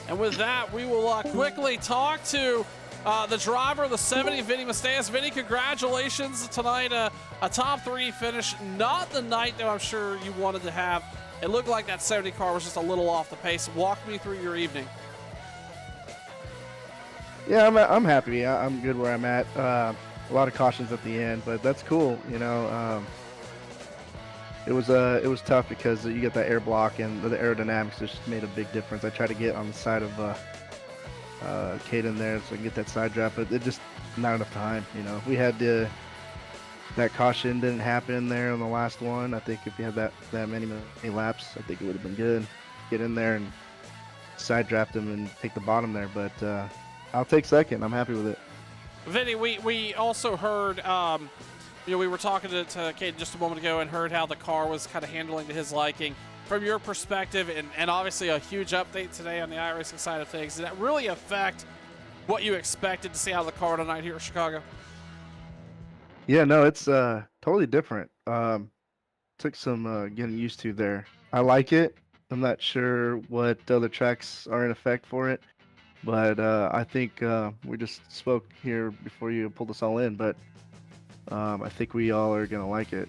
And with that, we will quickly talk to the driver of the 70, Vinny Masteus. Vinny, congratulations tonight. A top 3 finish. Not the night that I'm sure you wanted to have. It looked like that 70 car was just a little off the pace. Walk me through your evening. Yeah, I'm happy. I'm good where I'm at. A lot of cautions at the end, but that's cool. It was tough because you get that air block and the aerodynamics just made a big difference. I tried to get on the side of Caden there so I can get that side draft, but it just not enough time. We had that caution didn't happen there on the last one. I think if you had that many laps, I think it would have been good. Get in there and side draft him and take the bottom there, but I'll take second. I'm happy with it. Vinny, we also heard, we were talking to Caden just a moment ago and heard how the car was kind of handling to his liking. From your perspective, and obviously a huge update today on the iRacing side of things, did that really affect what you expected to see out of the car tonight here in Chicago? Yeah, no, it's totally different. Took some getting used to there. I like it. I'm not sure what other tracks are in effect for it, But I think we just spoke here before you pulled us all in, but I think we all are going to like it.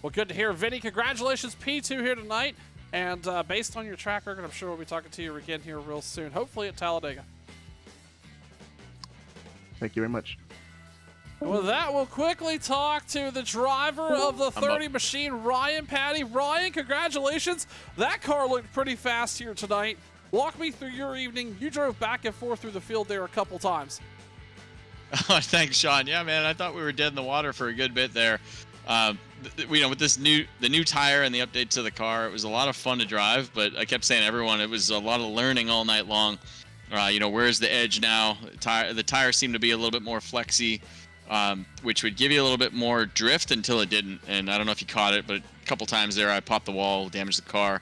Well, good to hear. Vinny, congratulations, P2 here tonight. And based on your track record, I'm sure we'll be talking to you again here real soon, hopefully at Talladega. Thank you very much. And with that, we'll quickly talk to the driver of the 30 machine, Ryan Patty. Ryan, congratulations. That car looked pretty fast here tonight. Walk me through your evening. You drove back and forth through the field there a couple times. Oh, thanks, Sean. Yeah, man, I thought we were dead in the water for a good bit there. With this the new tire and the update to the car, it was a lot of fun to drive. But I kept saying to everyone, it was a lot of learning all night long. Where's the edge now? The tire seemed to be a little bit more flexy, which would give you a little bit more drift until it didn't. And I don't know if you caught it, but a couple times there I popped the wall, damaged the car.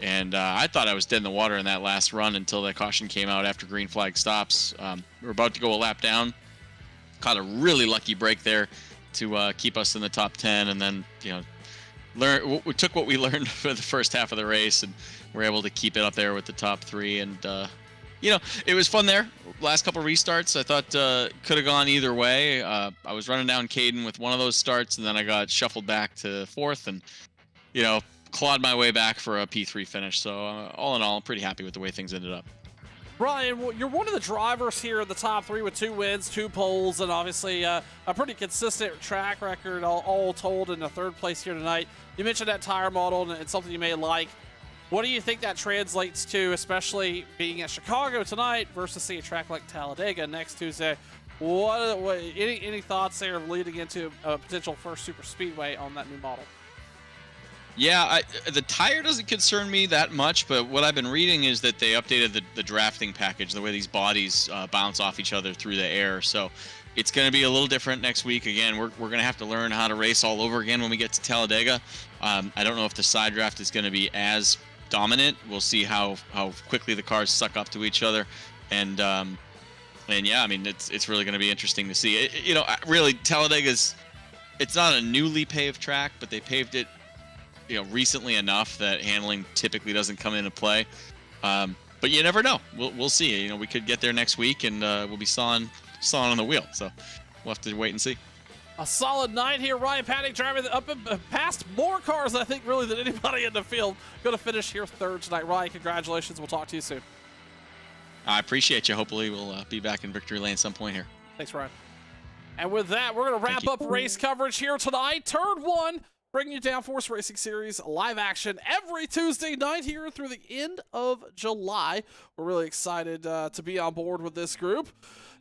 And I thought I was dead in the water in that last run until the caution came out after green flag stops. We were about to go a lap down. Caught a really lucky break there to keep us in the top 10. And then, we took what we learned for the first half of the race and were able to keep it up there with the top 3. And, it was fun there. Last couple restarts, I thought could have gone either way. I was running down Caden with one of those starts, and then I got shuffled back to 4th and, clawed my way back for a P3 finish. So all in all, I'm pretty happy with the way things ended up. Ryan, you're one of the drivers here in the top 3 with 2 wins, 2 poles, and obviously a pretty consistent track record all told in the 3rd place here tonight. You mentioned that tire model, and it's something you may like. What do you think that translates to, especially being at Chicago tonight versus, say, a track like Talladega next Tuesday? Any thoughts there leading into a potential first super speedway on that new model? Yeah, the tire doesn't concern me that much, but what I've been reading is that they updated the drafting package, the way these bodies bounce off each other through the air. So it's going to be a little different next week. Again, we're going to have to learn how to race all over again when we get to Talladega. I don't know if the side draft is going to be as dominant. We'll see how quickly the cars suck up to each other. And yeah, I mean, it's really going to be interesting to see. Really, Talladega's, it's not a newly paved track, but they paved it recently enough that handling typically doesn't come into play. But you never know. We'll see. We could get there next week and we'll be sawing on the wheel. So we'll have to wait and see. A solid night here. Ryan Paddock driving up and past more cars, I think, really, than anybody in the field. Going to finish here 3rd tonight. Ryan, congratulations. We'll talk to you soon. I appreciate you. Hopefully we'll be back in victory lane some point here. Thanks, Ryan. And with that, we're going to wrap up race coverage here tonight. Turn 1. Bringing you Downforce Racing Series live action every Tuesday night here through the end of July. We're really excited to be on board with this group.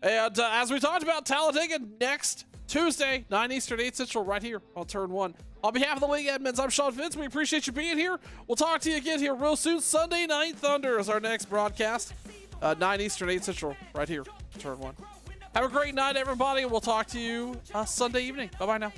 And as we talked about, Talladega next Tuesday, 9 Eastern, 8 Central, right here on Turn 1. On behalf of the league admins, I'm Sean Vince. We appreciate you being here. We'll talk to you again here real soon. Sunday Night Thunder is our next broadcast. 9 Eastern, 8 Central, right here, Turn 1. Have a great night, everybody, and we'll talk to you Sunday evening. Bye-bye now.